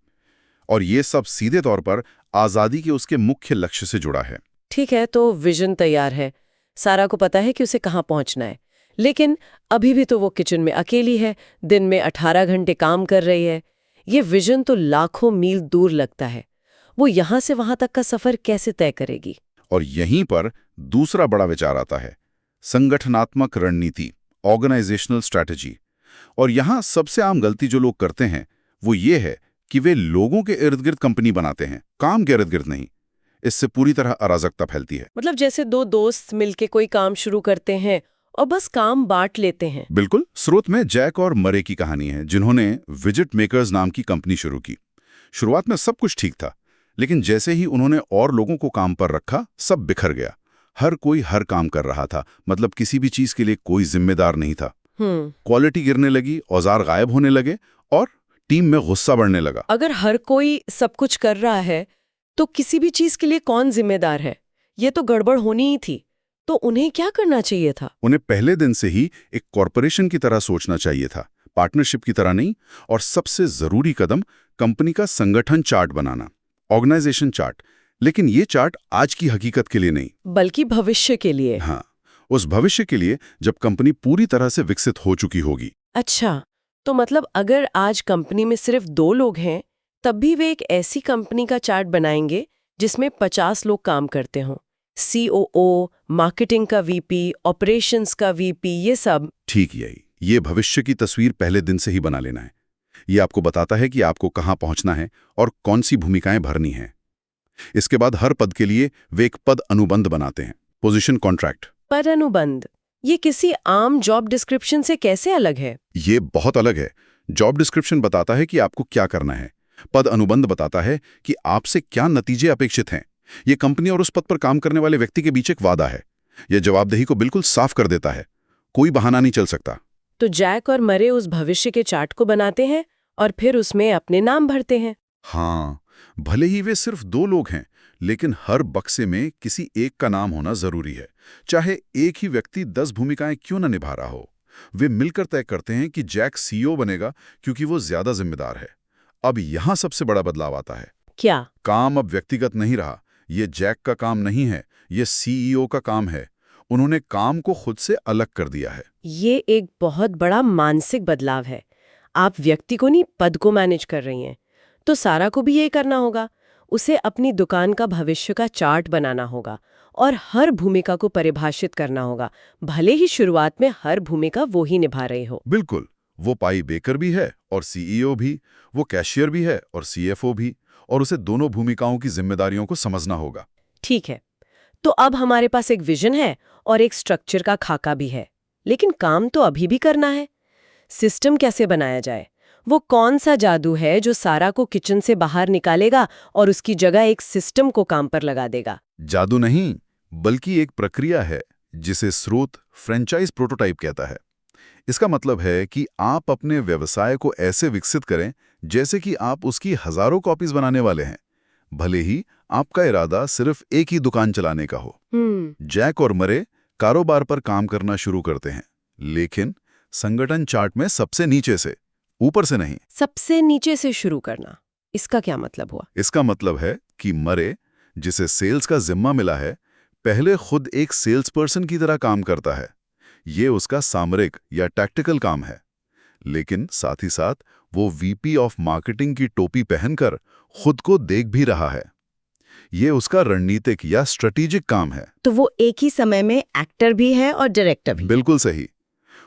और ये सब सीधे तौर पर आज़ादी के उसके मुख्य लक्ष्य से जुड़ा है। ठीक है, तो विजन तैयार है, सारा को पता है कि उसे कहाँ पहुंचना है। लेकिन अभी भी तो वो किचन में अकेली है, दिन में 18 घंटे काम कर रही है। ये विजन तो लाखों मील दूर लगता है। वो यहाँ से वहां तक का सफर कैसे तय करेगी? और यहीं पर दूसरा बड़ा विचार आता है, संगठनात्मक रणनीति, ऑर्गेनाइजेशनल स्ट्रैटेजी। और यहाँ सबसे आम गलती जो लोग करते हैं वो ये है कि वे लोगों के इर्द गिर्द कंपनी बनाते हैं, काम के इर्द गिर्द नहीं। इससे पूरी तरह अराजकता फैलती है। मतलब जैसे दो दोस्त मिलके कोई काम शुरू करते हैं और बस काम बांट लेते हैं। बिल्कुल। स्रोत में जैक और मरे की कहानी है, जिन्होंने विजिट मेकर्स नाम की कंपनी शुरू की। शुरुआत में सब कुछ ठीक था, लेकिन जैसे ही उन्होंने और लोगों को काम पर रखा, सब बिखर गया। हर कोई हर काम कर रहा था, मतलब किसी भी चीज के लिए कोई जिम्मेदार नहीं था। क्वालिटी गिरने लगी, औजार गायब होने लगे और टीम में गुस्सा बढ़ने लगा। अगर हर कोई सब कुछ कर रहा है तो किसी भी चीज के लिए कौन जिम्मेदार है? ये तो गड़बड़ होनी ही थी। तो उन्हें क्या करना चाहिए था? उन्हें पहले दिन से ही एक कॉरपोरेशन की तरह सोचना चाहिए था, पार्टनरशिप की तरह नहीं। और सबसे जरूरी कदम, कंपनी का संगठन चार्ट बनाना, ऑर्गेनाइजेशन चार्ट। लेकिन ये चार्ट आज की हकीकत के लिए नहीं, बल्कि भविष्य के लिए। हाँ, उस भविष्य के लिए जब कंपनी पूरी तरह से विकसित हो चुकी होगी। अच्छा, तो मतलब अगर आज कंपनी में सिर्फ 2 लोग हैं, तब भी वे एक ऐसी कंपनी का चार्ट बनाएंगे जिसमें 50 लोग काम करते हों। COO, मार्केटिंग का VP, ऑपरेशंस का VP, ये सब। ठीक यही, ये भविष्य की तस्वीर पहले दिन से ही बना लेना है। ये आपको बताता है कि आपको कहाँ पहुंचना है और कौन सी भूमिकाएं भरनी हैं। इसके बाद हर पद के लिए वे एक पद अनुबंध बनाते हैं, पोजीशन कॉन्ट्रैक्ट। पद अनुबंध, ये किसी आम जॉब डिस्क्रिप्शन से कैसे अलग है? ये बहुत अलग है। जॉब डिस्क्रिप्शन बताता है कि आपको क्या करना है, पद अनुबंध बताता है कि आपसे क्या नतीजे अपेक्षित हैं। ये कंपनी और उस पद पर काम करने वाले व्यक्ति के बीच एक वादा है। यह जवाबदेही को बिल्कुल साफ कर देता है, कोई बहाना नहीं चल सकता। तो जैक और मरे उस भविष्य के चार्ट को बनाते हैं और फिर उसमें अपने नाम भरते हैं। हाँ, भले ही वे सिर्फ 2 लोग हैं, लेकिन हर बक्से में किसी एक का नाम होना जरूरी है। चाहे एक ही व्यक्ति 10 भूमिकाएं क्यों न निभा रहा हो, वे मिलकर तय करते हैं कि जैक CEO बनेगा क्योंकि वो ज्यादा जिम्मेदार है। अब यहां सबसे बड़ा बदलाव आता है। क्या? काम अब व्यक्तिगत नहीं रहा। ये जैक का काम नहीं है, ये CEO का काम है। उन्होंने काम को खुद से अलग कर दिया है। ये एक बहुत बड़ा मानसिक बदलाव है। आप व्यक्ति को नहीं, पद को मैनेज कर रही हैं। तो सारा को भी ये करना होगा। उसे अपनी दुकान का भविष्य का चार्ट बनाना होगा और हर भूमिका को परिभाषित करना होगा, भले ही शुरुआत में हर भूमिका वो ही निभा रही हो। बिल्कुल, वो पाई बेकर भी है और CEO भी, वो कैशियर भी है और CFO भी, और उसे दोनों भूमिकाओं की जिम्मेदारियों को समझना होगा। ठीक है, तो अब हमारे पास एक विजन है और एक स्ट्रक्चर का खाका भी है, लेकिन काम तो अभी भी करना है। सिस्टम कैसे बनाया जाए? वो कौन सा जादू है जो सारा को किचन से बाहर निकालेगा और उसकी जगह एक सिस्टम को काम पर लगा देगा? जादू नहीं, बल्कि एक प्रक्रिया है जिसे स्रोत फ्रेंचाइज प्रोटोटाइप कहता है। इसका मतलब है कि आप अपने व्यवसाय को ऐसे विकसित करें जैसे कि आप उसकी हजारों कॉपीज बनाने वाले हैं, भले ही आपका इरादा सिर्फ एक ही दुकान चलाने का हो। जैक और मरे कारोबार पर काम करना शुरू करते हैं, लेकिन संगठन चार्ट में सबसे नीचे से, ऊपर से नहीं। सबसे नीचे से शुरू करना, इसका क्या मतलब हुआ? इसका मतलब है कि मरे, जिसे सेल्स का जिम्मा मिला है, पहले खुद एक सेल्स पर्सन की तरह काम करता है। ये उसका सामरिक या टैक्टिकल काम है, लेकिन साथ ही साथ वो VP ऑफ मार्केटिंग की टोपी पहनकर खुद को देख भी रहा है। ये उसका रणनीतिक या स्ट्रेटेजिक काम है। तो वो एक ही समय में एक्टर भी है और डायरेक्टर भी। बिल्कुल सही।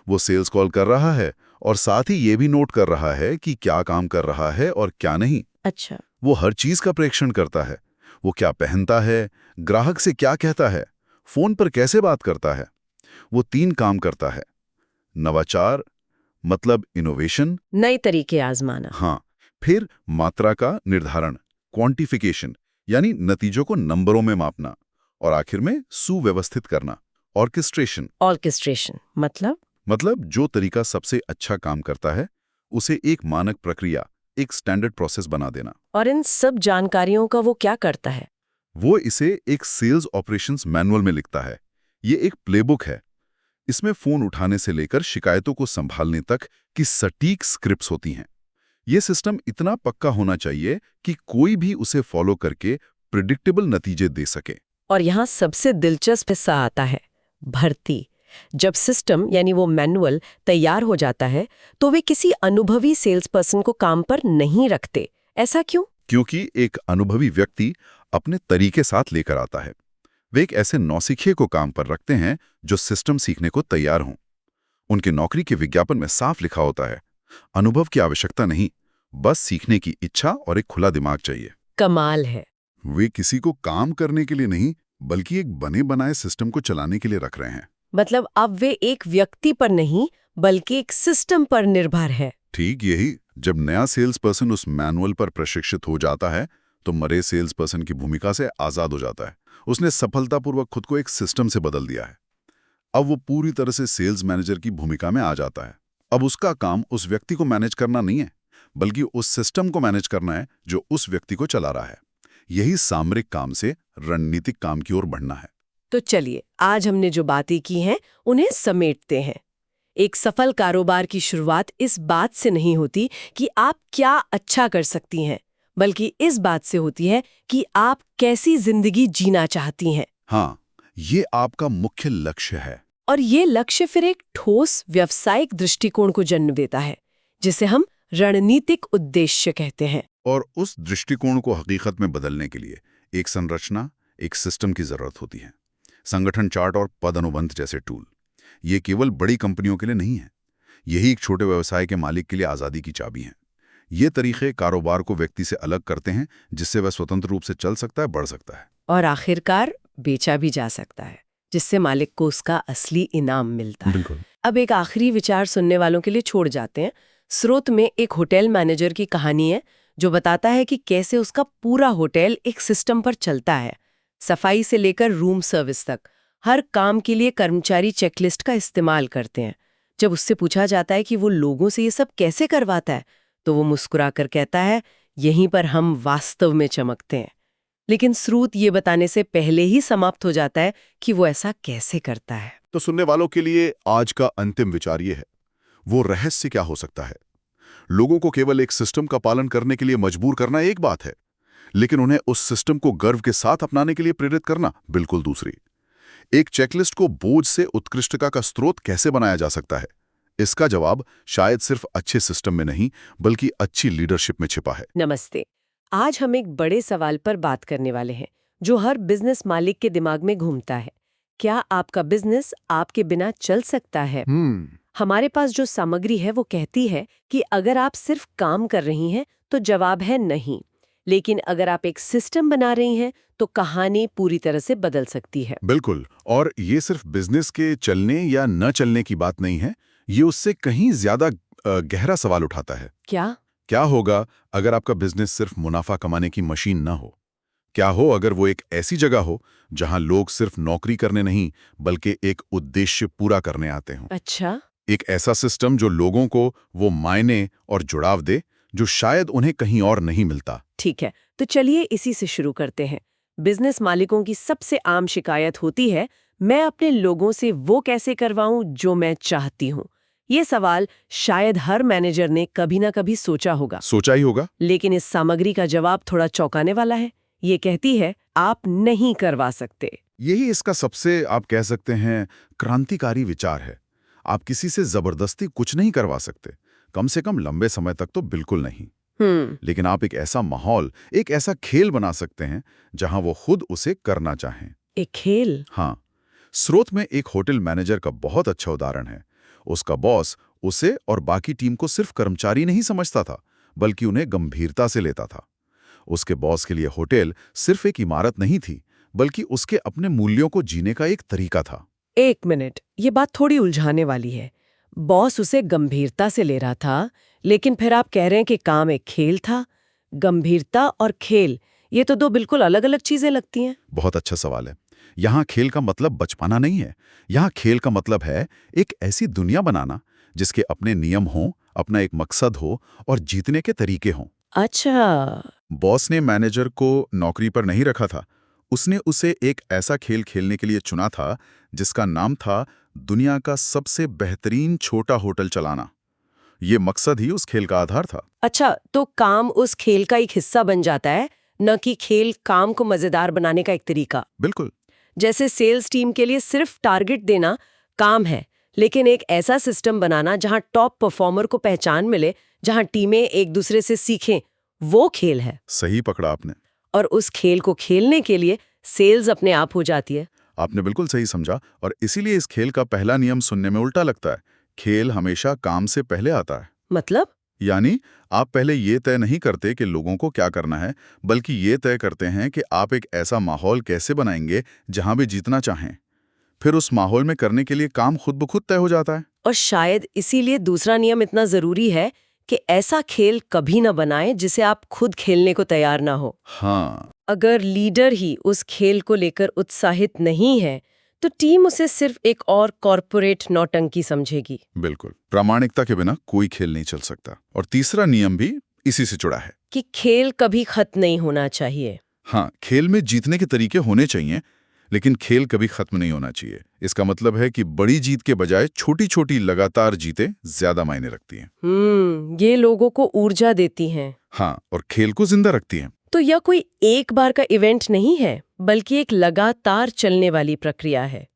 वो सेल्स कॉल कर रहा है और साथ ही ये भी नोट कर रहा है कि क्या काम कर रहा है और क्या नहीं। अच्छा। वो हर चीज का प्रेक्षण करता है। वो क्या पहनता है, ग्राहक से क्या कहता है, फोन पर कैसे बात करता है। वो 3 काम करता है। नवाचार मतलब इनोवेशन, नए तरीके आजमाना। हाँ, फिर मात्रा का निर्धारण, क्वांटिफिकेशन यानी नतीजों को नंबरों में मापना, और आखिर में सुव्यवस्थित करना, ऑर्केस्ट्रेशन ऑर्केस्ट्रेशन मतलब जो तरीका सबसे अच्छा काम करता है उसे एक मानक प्रक्रिया, एक स्टैंडर्ड प्रोसेस बना देना। और इन सब जानकारियों का वो क्या करता है? वो इसे एक सेल्स ऑपरेशंस मैनुअल में लिखता है। ये एक प्लेबुक है। इसमें फोन उठाने से लेकर शिकायतों को संभालने तक की सटीक स्क्रिप्ट्स होती हैं। ये सिस्टम इतना पक्का होना चाहिए कि कोई भी उसे फॉलो करके प्रिडिक्टेबल नतीजे दे सके। और यहाँ सबसे दिलचस्प हिस्सा आता है, भर्ती। जब सिस्टम यानी वो मैनुअल तैयार हो जाता है तो वे किसी अनुभवी सेल्स पर्सन को काम पर नहीं रखते। ऐसा क्यों? क्योंकि एक अनुभवी व्यक्ति अपने तरीके साथ लेकर आता है। वे एक ऐसे नौसिखिए को काम पर रखते हैं जो सिस्टम सीखने को तैयार हों। उनके नौकरी के विज्ञापन में साफ लिखा होता है, अनुभव की आवश्यकता नहीं, बस सीखने की इच्छा और एक खुला दिमाग चाहिए। कमाल है। वे किसी को काम करने के लिए नहीं, बल्कि एक बने बनाए सिस्टम को चलाने के लिए रख रहे हैं। मतलब अब वे एक व्यक्ति पर नहीं बल्कि एक सिस्टम पर निर्भर है। ठीक यही। जब नया सेल्स पर्सन उस मैनुअल पर प्रशिक्षित हो जाता है तो मरे सेल्स पर्सन की भूमिका से आजाद हो जाता है। उसने सफलतापूर्वक खुद को एक सिस्टम से बदल दिया है। अब वो पूरी तरह से सेल्स मैनेजर की भूमिका में आ जाता है। अब उसका काम उस व्यक्ति को मैनेज करना नहीं है, बल्कि उस सिस्टम को मैनेज करना है जो उस व्यक्ति को चला रहा है। यही सामरिक काम से रणनीतिक काम की ओर बढ़ना है। तो चलिए, आज हमने जो बातें की हैं उन्हें समेटते हैं। एक सफल कारोबार की शुरुआत इस बात से नहीं होती कि आप क्या अच्छा कर सकती हैं, बल्कि इस बात से होती है कि आप कैसी जिंदगी जीना चाहती हैं। हाँ, ये आपका मुख्य लक्ष्य है। और ये लक्ष्य फिर एक ठोस व्यावसायिक दृष्टिकोण को जन्म देता है, जिसे हम रणनीतिक उद्देश्य कहते हैं। और उस दृष्टिकोण को हकीकत में बदलने के लिए एक संरचना, एक सिस्टम की जरूरत होती है। संगठन चार्ट और पद अनुबंध जैसे टूल, ये केवल बड़ी कंपनियों के लिए नहीं है। यही एक छोटे व्यवसाय के मालिक के लिए आज़ादी की चाबी है। ये तरीके कारोबार को व्यक्ति से अलग करते हैं, जिससे वह स्वतंत्र रूप से चल सकता है, बढ़ सकता है और आखिरकार बेचा भी जा सकता है, जिससे मालिक को उसका असली इनाम मिलता है। बिल्कुल। अब एक आखिरी विचार सुनने वालों के लिए छोड़ जाते हैं। स्रोत में एक होटल मैनेजर की कहानी है जो बताता है कि कैसे उसका पूरा होटल एक सिस्टम पर चलता है। सफाई से लेकर रूम सर्विस तक हर काम के लिए कर्मचारी चेकलिस्ट का इस्तेमाल करते हैं। जब उससे पूछा जाता है कि वो लोगों से ये सब कैसे करवाता है, तो वो मुस्कुराकर कहता है, यहीं पर हम वास्तव में चमकते हैं। लेकिन स्रोत ये बताने से पहले ही समाप्त हो जाता है कि वो ऐसा कैसे करता है। तो सुनने वालों के लिए आज का अंतिम विचार ये है, वो रहस्य क्या हो सकता है? लोगों को केवल एक सिस्टम का पालन करने के लिए मजबूर करना एक बात है, लेकिन उन्हें उस सिस्टम को गर्व के साथ अपनाने के लिए प्रेरित करना बिल्कुल दूसरी। एक चेकलिस्ट को बोझ से उत्कृष्टता का स्रोत कैसे बनाया जा सकता है? इसका जवाब शायद सिर्फ अच्छे सिस्टम में नहीं, बल्कि अच्छी लीडरशिप में छिपा है। नमस्ते। आज हम एक बड़े सवाल पर बात करने वाले हैं जो हर बिजनेस मालिक के दिमाग में घूमता है। क्या आपका बिजनेस आपके बिना चल सकता है? हमारे पास जो सामग्री है वो कहती है कि अगर आप सिर्फ काम कर रही हैं तो जवाब है नहीं। लेकिन अगर आप एक सिस्टम बना रही हैं तो कहानी पूरी तरह से बदल सकती है। बिल्कुल। और ये सिर्फ बिजनेस के चलने या न चलने की बात नहीं है, ये उससे कहीं ज्यादा गहरा सवाल उठाता है। क्या होगा अगर आपका बिजनेस सिर्फ मुनाफा कमाने की मशीन ना हो? क्या हो अगर वो एक ऐसी जगह हो जहां लोग सिर्फ नौकरी करने नहीं, बल्कि एक उद्देश्य पूरा करने आते हों? अच्छा। एक ऐसा सिस्टम जो लोगों को वो मायने और जुड़ाव दे जो शायद उन्हें कहीं और नहीं मिलता। ठीक है, तो चलिए इसी से शुरू करते हैं। बिजनेस मालिकों की सबसे आम शिकायत होती है, मैं अपने लोगों से वो कैसे करवाऊं जो मैं चाहती हूं। ये सवाल शायद हर मैनेजर ने कभी ना कभी सोचा ही होगा। लेकिन इस सामग्री का जवाब थोड़ा चौंकाने वाला है। ये कहती है, आप नहीं करवा सकते। यही इसका सबसे, आप कह सकते हैं, क्रांतिकारी विचार है। आप किसी से जबरदस्ती कुछ नहीं करवा सकते, कम से कम लंबे समय तक तो बिल्कुल नहीं। लेकिन आप एक ऐसा माहौल, एक ऐसा खेल बना सकते हैं जहां वो खुद उसे करना चाहें। एक खेल? हाँ, स्रोत में एक होटल मैनेजर का बहुत अच्छा उदाहरण है। उसका बॉस उसे और बाकी टीम को सिर्फ कर्मचारी नहीं समझता था, बल्कि उन्हें गंभीरता से लेता था। उसके बॉस के लिए होटल सिर्फ एक इमारत नहीं थी, बल्कि उसके अपने मूल्यों को जीने का एक तरीका था। एक मिनट, ये बात थोड़ी उलझाने वाली है। बॉस उसे गंभीरता से ले रहा था, लेकिन फिर आप कह रहे हैं कि काम एक खेल था। गंभीरता और खेल, ये तो दो बिल्कुल अलग-अलग चीजें लगती हैं। बहुत अच्छा सवाल है। यहाँ खेल का मतलब बचपना नहीं है। यहाँ खेल का मतलब है एक ऐसी दुनिया बनाना जिसके अपने नियम हों, अपना एक मकसद हो और जीतने के तरीके हों। अच्छा। बॉस ने मैनेजर को नौकरी पर नहीं रखा था। उसने उसे एक ऐसा खेल खेलने के लिए चुना था जिसका नाम था दुनिया का सबसे बेहतरीन छोटा होटल चलाना। ये मकसद ही उस खेल का आधार था। अच्छा, तो काम उस खेल का एक हिस्सा बन जाता है, न कि खेल काम को मजेदार बनाने का एक तरीका। बिल्कुल। जैसे सेल्स टीम के लिए सिर्फ टारगेट देना काम है, लेकिन एक ऐसा सिस्टम बनाना जहां टॉप परफॉर्मर को पहचान मिले, जहां टीमें एक दूसरे से सीखें, वो खेल है। सही पकड़ा आपने। और उस खेल को खेलने के लिए सेल्स अपने आप हो जाती है। आपने बिल्कुल सही समझा, और इसीलिए इस खेल का पहला नियम सुनने में उल्टा लगता है। खेल हमेशा काम से पहले आता है। मतलब? यानी आप पहले ये तय नहीं करते कि लोगों को क्या करना है, बल्कि ये तय करते हैं कि आप एक ऐसा माहौल कैसे बनाएंगे जहां भी जीतना चाहें। फिर उस माहौल में करने के लिए काम खुद ब खुद तय हो जाता है। और शायद इसीलिए दूसरा नियम इतना जरूरी है कि ऐसा खेल कभी न बनाएं जिसे आप खुद खेलने को तैयार ना हो। हाँ, अगर लीडर ही उस खेल को लेकर उत्साहित नहीं है, तो टीम उसे सिर्फ एक और कॉर्पोरेट नौटंकी समझेगी। बिल्कुल। प्रामाणिकता के बिना कोई खेल नहीं चल सकता। और तीसरा नियम भी इसी से जुड़ा है कि खेल कभी खत्म नहीं होना चाहिए। हाँ, खेल में जीतने के तरीके होने चाहिए, लेकिन खेल कभी खत्म नहीं होना चाहिए। इसका मतलब है कि बड़ी जीत के बजाय छोटी छोटी लगातार जीतें ज्यादा मायने रखती हैं। ये लोगों को ऊर्जा देती हैं। हाँ, और खेल को जिंदा रखती हैं। तो यह कोई एक बार का इवेंट नहीं है, बल्कि एक लगातार चलने वाली प्रक्रिया है।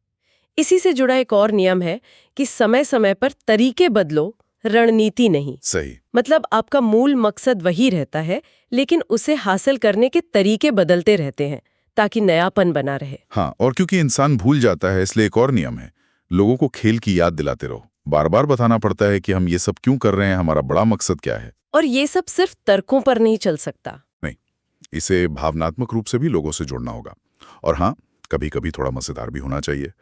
इसी से जुड़ा एक और नियम है कि समय समय पर तरीके बदलो, रणनीति नहीं। सही। मतलब आपका मूल मकसद वही रहता है, लेकिन उसे हासिल करने के तरीके बदलते रहते हैं ताकि नयापन बना रहे। हाँ, और क्योंकि इंसान भूल जाता है, इसलिए एक और नियम है, लोगों को खेल की याद दिलाते रहो। बार बार बताना पड़ता है कि हम ये सब क्यों कर रहे हैं, हमारा बड़ा मकसद क्या है। और ये सब सिर्फ तर्कों पर नहीं चल सकता। नहीं, इसे भावनात्मक रूप से भी लोगों से जोड़ना होगा। और हाँ, कभी कभी थोड़ा मजेदार भी होना चाहिए।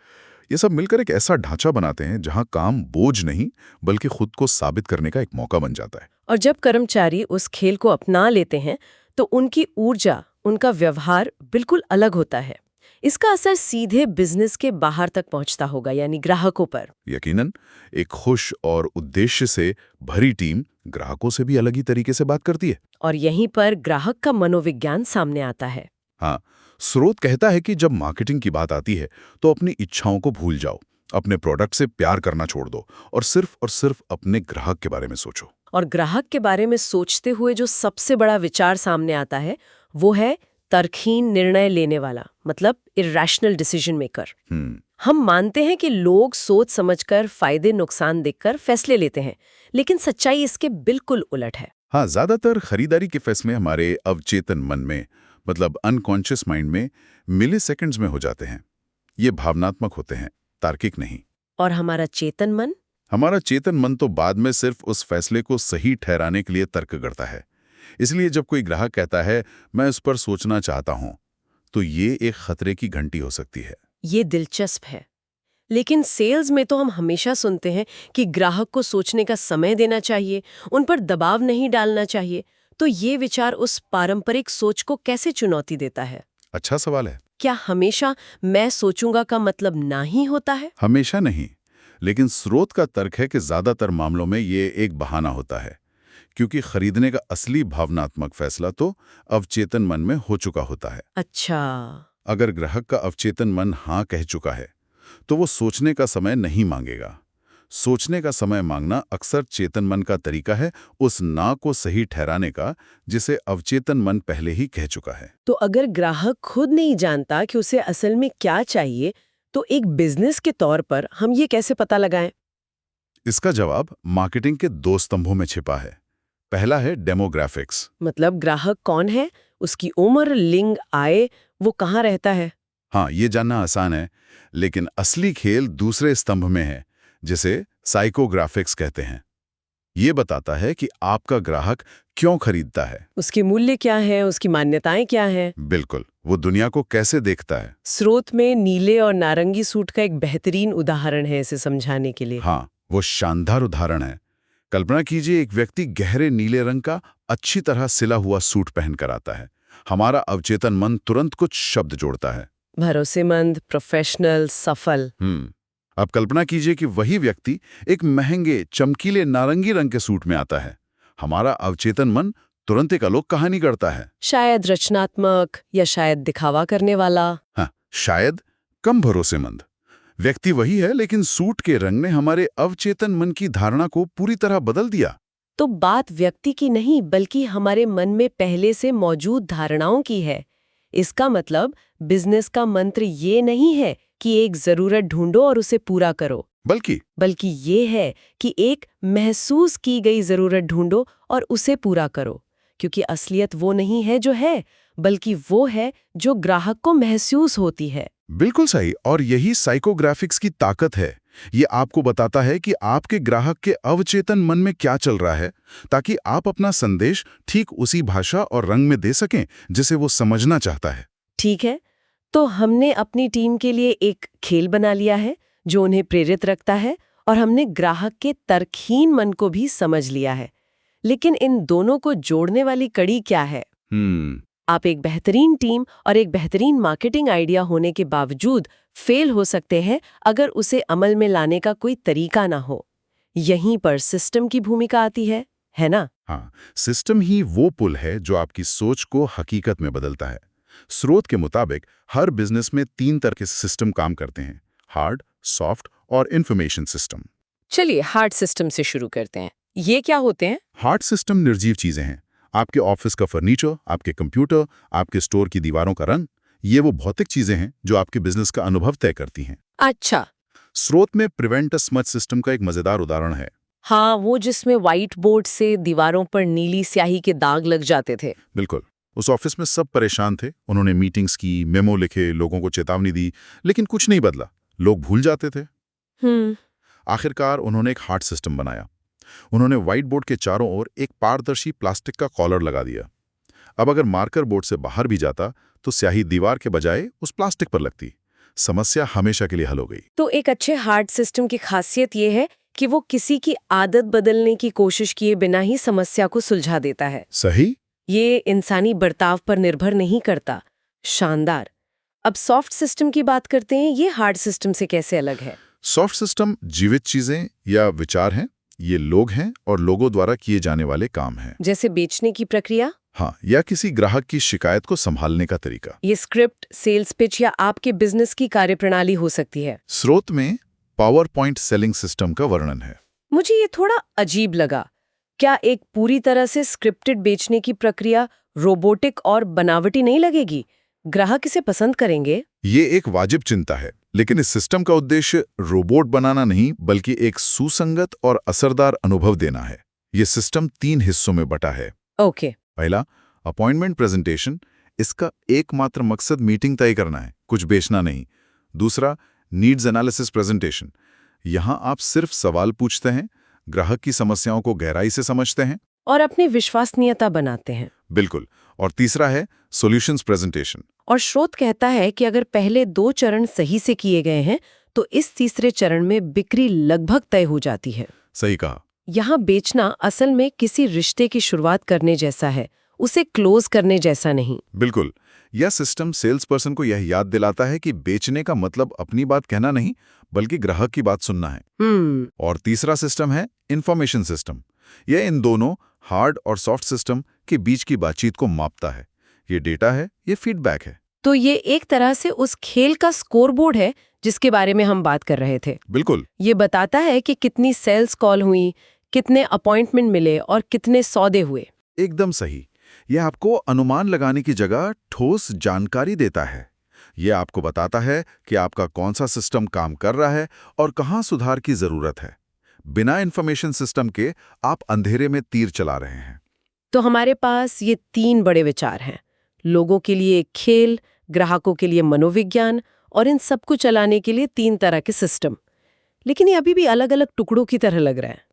ये सब मिलकर एक ऐसा ढांचा बनाते हैं जहां काम बोझ नहीं, बल्कि खुद को साबित करने का एक मौका बन जाता है। और जब कर्मचारी उस खेल को अपना लेते हैं, तो उनकी ऊर्जा, उनका व्यवहार बिल्कुल अलग होता है। इसका असर सीधे बिजनेस के बाहर तक पहुंचता होगा, यानी ग्राहकों पर। यकीनन, एक खुश और उद्देश्य से भरी टीम ग्राहकों से भी अलग ही तरीके से बात करती है। और यहीं पर ग्राहक का मनोविज्ञान सामने आता है। हाँ, स्रोत कहता है कि जब मार्केटिंग की बात आती है तो अपनी इच्छाओं को भूल जाओ, अपने प्रोडक्ट से प्यार करना छोड़ दो और सिर्फ अपने ग्राहक के बारे में सोचो। और ग्राहक के बारे में सोचते हुए जो सबसे बड़ा विचार सामने आता है, वो है तर्कहीन निर्णय लेने वाला, मतलब इरैशनल डिसीजन मेकर। हम मानते हैं कि लोग सोच समझकर, फायदे नुकसान देखकर फैसले लेते हैं, लेकिन सच्चाई इसके बिल्कुल उलट है। हाँ, ज्यादातर खरीदारी के फैसले हमारे अवचेतन मन में, मतलब अनकॉन्शियस माइंड में मिली सेकेंड्स में हो जाते हैं। ये भावनात्मक होते हैं, तार्किक नहीं। और हमारा चेतन मन? हमारा चेतन मन तो बाद में सिर्फ उस फैसले को सही ठहराने के लिए तर्क करता है। इसलिए जब कोई ग्राहक कहता है मैं इस पर सोचना चाहता हूं, तो ये एक खतरे की घंटी हो सकती है। ये दिलचस्प है। लेकिन सेल्स में तो हम हमेशा सुनते हैं कि ग्राहक को सोचने का समय देना चाहिए, उन पर दबाव नहीं डालना चाहिए। तो ये विचार उस पारंपरिक सोच को कैसे चुनौती देता है? अच्छा सवाल है। क्या हमेशा मैं सोचूंगा का मतलब ना ही होता है? हमेशा नहीं, लेकिन स्रोत का तर्क है कि ज्यादातर मामलों में ये एक बहाना होता है, क्योंकि खरीदने का असली भावनात्मक फैसला तो अवचेतन मन में हो चुका होता है। अच्छा। अगर ग्राहक का अवचेतन मन हाँ कह चुका है, तो वो सोचने का समय नहीं मांगेगा। सोचने का समय मांगना अक्सर चेतन मन का तरीका है उस ना को सही ठहराने का, जिसे अवचेतन मन पहले ही कह चुका है। तो अगर ग्राहक खुद नहीं जानता कि उसे असल में क्या चाहिए, तो एक बिजनेस के तौर पर हम ये कैसे पता लगाएं? इसका जवाब मार्केटिंग के 2 स्तंभों में छिपा है। पहला है डेमोग्राफिक्स। मतलब ग्राहक कौन है, उसकी उम्र, लिंग, आय, वो कहाँ रहता है। हाँ, ये जानना आसान है, लेकिन असली खेल दूसरे स्तंभ में है, जिसे साइकोग्राफिक्स कहते हैं। ये बताता है कि आपका ग्राहक क्यों खरीदता है। उसके मूल्य क्या है, उसकी मान्यताएं क्या हैं। बिल्कुल, वो दुनिया को कैसे देखता है। स्रोत में नीले और नारंगी सूट का एक बेहतरीन उदाहरण है इसे समझाने के लिए। हाँ, वो शानदार उदाहरण है। कल्पना कीजिए, एक व्यक्ति गहरे नीले रंग का अच्छी तरह सिला हुआ सूट पहनकर आता है। हमारा अवचेतन मन तुरंत कुछ शब्द जोड़ता है। भरोसेमंद, प्रोफेशनल, सफल। अब कल्पना कीजिए कि वही व्यक्ति एक महंगे चमकीले नारंगी रंग के सूट में आता है। हमारा अवचेतन मन तुरंत एक अलग कहानी करता है। शायद रचनात्मक या शायद दिखावा करने वाला। हाँ, शायद कम भरोसेमंद। व्यक्ति वही है, लेकिन सूट के रंग ने हमारे अवचेतन मन की धारणा को पूरी तरह बदल दिया। तो बात व्यक्ति की नहीं, बल्कि हमारे मन में पहले से मौजूद धारणाओं की है। इसका मतलब बिजनेस का मंत्र ये नहीं है कि एक जरूरत ढूंढो और उसे पूरा करो, बल्कि ये है कि एक महसूस की गई जरूरत ढूंढो और उसे पूरा करो। क्योंकि असलियत वो नहीं है जो है, बल्कि वो है जो ग्राहक को महसूस होती है। बिल्कुल सही, और यही साइकोग्राफिक्स की ताकत है। ये आपको बताता है कि आपके ग्राहक के अवचेतन मन में क्या चल रहा है, ताकि आप अपना संदेश ठीक उसी भाषा और रंग में दे सकें जिसे वो समझना चाहता है। ठीक है, तो हमने अपनी टीम के लिए एक खेल बना लिया है जो उन्हें प्रेरित रखता है, और हमने ग्राहक के तर्कहीन मन को भी समझ लिया है। लेकिन इन दोनों को जोड़ने वाली कड़ी क्या है? आप एक बेहतरीन टीम और एक बेहतरीन मार्केटिंग आइडिया होने के बावजूद फेल हो सकते हैं अगर उसे अमल में लाने का कोई तरीका ना हो। यहीं पर सिस्टम की भूमिका आती है ना? हाँ, सिस्टम ही वो पुल है जो आपकी सोच को हकीकत में बदलता है। स्रोत के मुताबिक हर बिजनेस में 3 तरह के सिस्टम काम करते हैं: हार्ड, सॉफ्ट और इंफॉर्मेशन सिस्टम। चलिए हार्ड सिस्टम से शुरू करते हैं। ये क्या होते हैं? हार्ड सिस्टम निर्जीव चीजें हैं। आपके ऑफिस का फर्नीचर, आपके कंप्यूटर, आपके स्टोर की दीवारों का रंग, ये वो भौतिक चीजें हैं जो आपके बिजनेस का अनुभव तय करती हैं। अच्छा। स्रोत में प्रिवेंट अ स्मच सिस्टम का एक मजेदार उदाहरण है। हाँ, वो जिसमें व्हाइट बोर्ड से दीवारों पर नीली स्याही के दाग लग जाते थे। बिल्कुल। उस ऑफिस में सब परेशान थे। उन्होंने मीटिंग्स की, मेमो लिखे, लोगों को चेतावनी दी, लेकिन कुछ नहीं बदला। लोग भूल जाते थे। आखिरकार उन्होंने एक हार्ड सिस्टम बनाया। उन्होंने व्हाइट बोर्ड के चारों ओर एक पारदर्शी प्लास्टिक का कॉलर लगा दिया। अब अगर मार्कर बोर्ड से बाहर भी जाता तो स्याही दीवार के बजाय उस प्लास्टिक पर लगती। समस्या हमेशा के लिए हल हो गई। तो एक अच्छे हार्ड सिस्टम की खासियत ये है कि वो किसी की आदत बदलने की कोशिश किए बिना ही समस्या को सुलझा देता है। सही। ये इंसानी बर्ताव पर निर्भर नहीं करता। शानदार। अब सॉफ्ट सिस्टम की बात करते हैं। ये हार्ड सिस्टम से कैसे अलग है? सॉफ्ट सिस्टम जीवित चीजें या विचार हैं। ये लोग हैं और लोगों द्वारा किए जाने वाले काम हैं। जैसे बेचने की प्रक्रिया? हाँ, या किसी ग्राहक की शिकायत को संभालने का तरीका। ये स्क्रिप्ट, सेल्स पिच या आपके बिजनेस की कार्यप्रणाली हो सकती है। स्रोत में पावर पॉइंट सेलिंग सिस्टम का वर्णन है। मुझे ये थोड़ा अजीब लगा। क्या एक पूरी तरह से स्क्रिप्टेड बेचने की प्रक्रिया रोबोटिक और बनावटी नहीं लगेगी? ग्राहक इसे पसंद करेंगे? ये एक वाजिब चिंता है, लेकिन इस सिस्टम का उद्देश्य रोबोट बनाना नहीं, बल्कि एक सुसंगत और असरदार अनुभव देना है। ये सिस्टम 3 हिस्सों में बटा है। ओके। पहला, अपॉइंटमेंट प्रेजेंटेशन। इसका एकमात्र मकसद मीटिंग तय करना है, कुछ बेचना नहीं। दूसरा, नीड्स एनालिसिस प्रेजेंटेशन। यहाँ आप सिर्फ सवाल पूछते हैं, ग्राहक की समस्याओं को गहराई से समझते हैं और अपनी विश्वसनीयता बनाते हैं। बिल्कुल। और तीसरा है सॉल्यूशंस प्रेजेंटेशन। और स्रोत कहता है कि अगर पहले 2 चरण सही से किए गए हैं तो इस तीसरे चरण में बिक्री लगभग तय हो जाती है। सही कहा। यहाँ बेचना असल में किसी रिश्ते की शुरुआत करने जैसा है, उसे क्लोज करने जैसा नहीं। बिल्कुल। यह सिस्टम सेल्स पर्सन को यह याद दिलाता है कि बेचने का मतलब अपनी बात कहना नहीं, बल्कि ग्राहक की बात सुनना है। और तीसरा सिस्टम है इंफॉर्मेशन सिस्टम। यह इन दोनों हार्ड और सॉफ्ट सिस्टम के बीच की बातचीत को मापता है। ये डेटा है, ये फीडबैक है। तो ये एक तरह से उस खेल का स्कोरबोर्ड है जिसके बारे में हम बात कर रहे थे। बिल्कुल। ये बताता है कि कितनी सेल्स कॉल हुई, कितने अपॉइंटमेंट मिले और कितने सौदे हुए। एकदम सही। यह आपको अनुमान लगाने की जगह ठोस जानकारी देता है। यह आपको बताता है कि आपका कौन सा सिस्टम काम कर रहा है और कहाँ सुधार की जरूरत है। बिना इंफॉर्मेशन सिस्टम के आप अंधेरे में तीर चला रहे हैं। तो हमारे पास ये 3 बड़े विचार हैं। लोगों के लिए एक खेल, ग्राहकों के लिए मनोविज्ञान और इन सबको चलाने के लिए 3 तरह के सिस्टम। लेकिन ये अभी भी अलग-अलग टुकड़ों की तरह लग रहा है।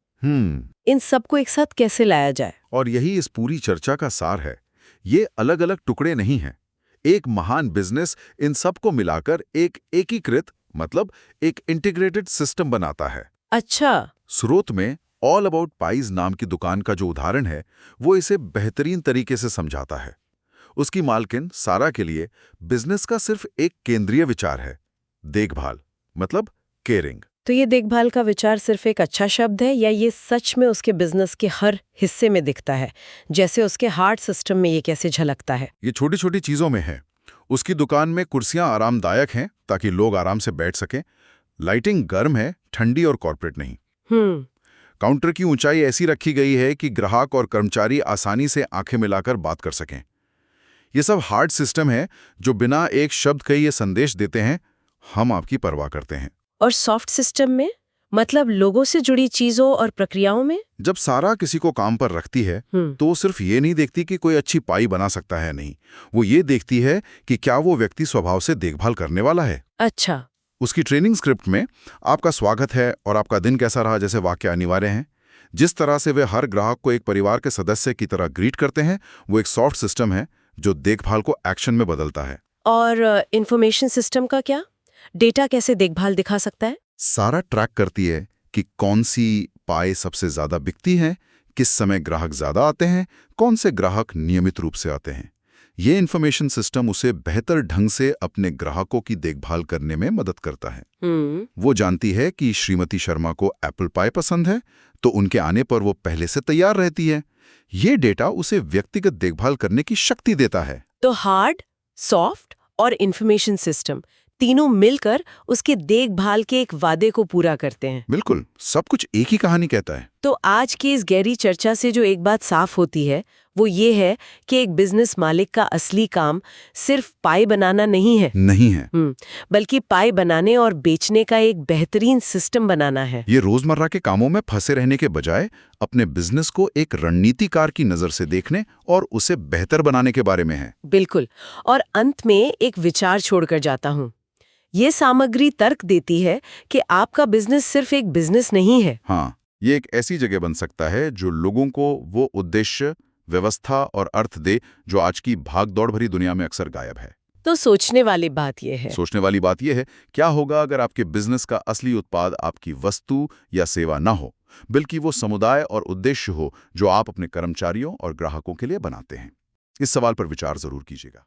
इन सबको एक साथ कैसे लाया जाए? और यही इस पूरी चर्चा का सार है। ये अलग-अलग टुकड़े नहीं हैं। एक महान बिजनेस इन सबको मिलाकर एक एकीकृत मतलब एक इंटीग्रेटेड सिस्टम बनाता है। अच्छा। स्रोत में ऑल अबाउट पाइज नाम की दुकान का जो उदाहरण है वो इसे बेहतरीन तरीके से समझाता है। उसकी मालकिन सारा के लिए बिजनेस का सिर्फ एक केंद्रीय विचार है, देखभाल मतलब केयरिंग। तो ये देखभाल का विचार सिर्फ एक अच्छा शब्द है या ये सच में उसके बिजनेस के हर हिस्से में दिखता है, जैसे उसके हार्ट सिस्टम में ये कैसे झलकता है? ये छोटी छोटी चीजों में है। उसकी दुकान में कुर्सियां आरामदायक हैं ताकि लोग आराम से बैठ सकें। लाइटिंग गर्म है, ठंडी और कॉर्पोरेट नहीं। काउंटर की ऊंचाई ऐसी रखी गई है कि ग्राहक और कर्मचारी आसानी से आंखें मिलाकर बात कर सकें। ये सब हार्ट सिस्टम है जो बिना एक शब्द कहे ये संदेश देते हैं, हम आपकी परवाह करते हैं। और सॉफ्ट सिस्टम में मतलब लोगों से जुड़ी चीजों और प्रक्रियाओं में? जब सारा किसी को काम पर रखती है तो वो सिर्फ ये नहीं देखती कि कोई अच्छी पाई बना सकता है, नहीं, वो ये देखती है कि क्या वो व्यक्ति स्वभाव से देखभाल करने वाला है। अच्छा। उसकी ट्रेनिंग स्क्रिप्ट में आपका स्वागत है और आपका दिन कैसा रहा जैसे वाक्य अनिवार्य हैं। जिस तरह से वे हर ग्राहक को एक परिवार के सदस्य की तरह ग्रीट करते हैं, वो एक सॉफ्ट सिस्टम है जो देखभाल को एक्शन में बदलता है। और इंफॉर्मेशन सिस्टम का क्या? डेटा कैसे देखभाल दिखा सकता है? सारा ट्रैक करती है कि कौन सी पाई सबसे ज्यादा बिकती है, किस समय ग्राहक ज्यादा आते हैं, कौन से ग्राहक नियमित रूप से आते हैं। ये इन्फॉर्मेशन सिस्टम उसे बेहतर ढंग से अपने ग्राहकों की देखभाल करने में मदद करता है। वो जानती है कि श्रीमती शर्मा को एप्पल पाई पसंद है, तो उनके आने पर वो पहले से तैयार रहती है। ये डेटा उसे व्यक्तिगत देखभाल करने की शक्ति देता है। तो हार्ड, सॉफ्ट और इंफॉर्मेशन सिस्टम तीनों मिलकर उसके देखभाल के एक वादे को पूरा करते हैं। बिल्कुल, सब कुछ एक ही कहानी कहता है। तो आज की इस गहरी चर्चा से जो एक बात साफ होती है वो ये है कि एक बिजनेस मालिक का असली काम सिर्फ पाई बनाना नहीं है, बल्कि पाई बनाने और बेचने का एक बेहतरीन सिस्टम बनाना है। ये रोजमर्रा के कामों में फंसे रहने के बजाय अपने बिजनेस को एक रणनीतिकार की नजर से देखने और उसे बेहतर बनाने के बारे में है। बिल्कुल। और अंत में एक विचार छोड़कर जाता हूँ। ये सामग्री तर्क देती है कि आपका बिजनेस सिर्फ एक बिजनेस नहीं है। हाँ, ये एक ऐसी जगह बन सकता है जो लोगों को वो उद्देश्य, व्यवस्था और अर्थ दे जो आज की भाग-दौड़ भरी दुनिया में अक्सर गायब है। तो सोचने वाली बात यह है, क्या होगा अगर आपके बिजनेस का असली उत्पाद आपकी वस्तु या सेवा न हो, बल्कि वो समुदाय और उद्देश्य हो जो आप अपने कर्मचारियों और ग्राहकों के लिए बनाते हैं। इस सवाल पर विचार जरूर कीजिएगा।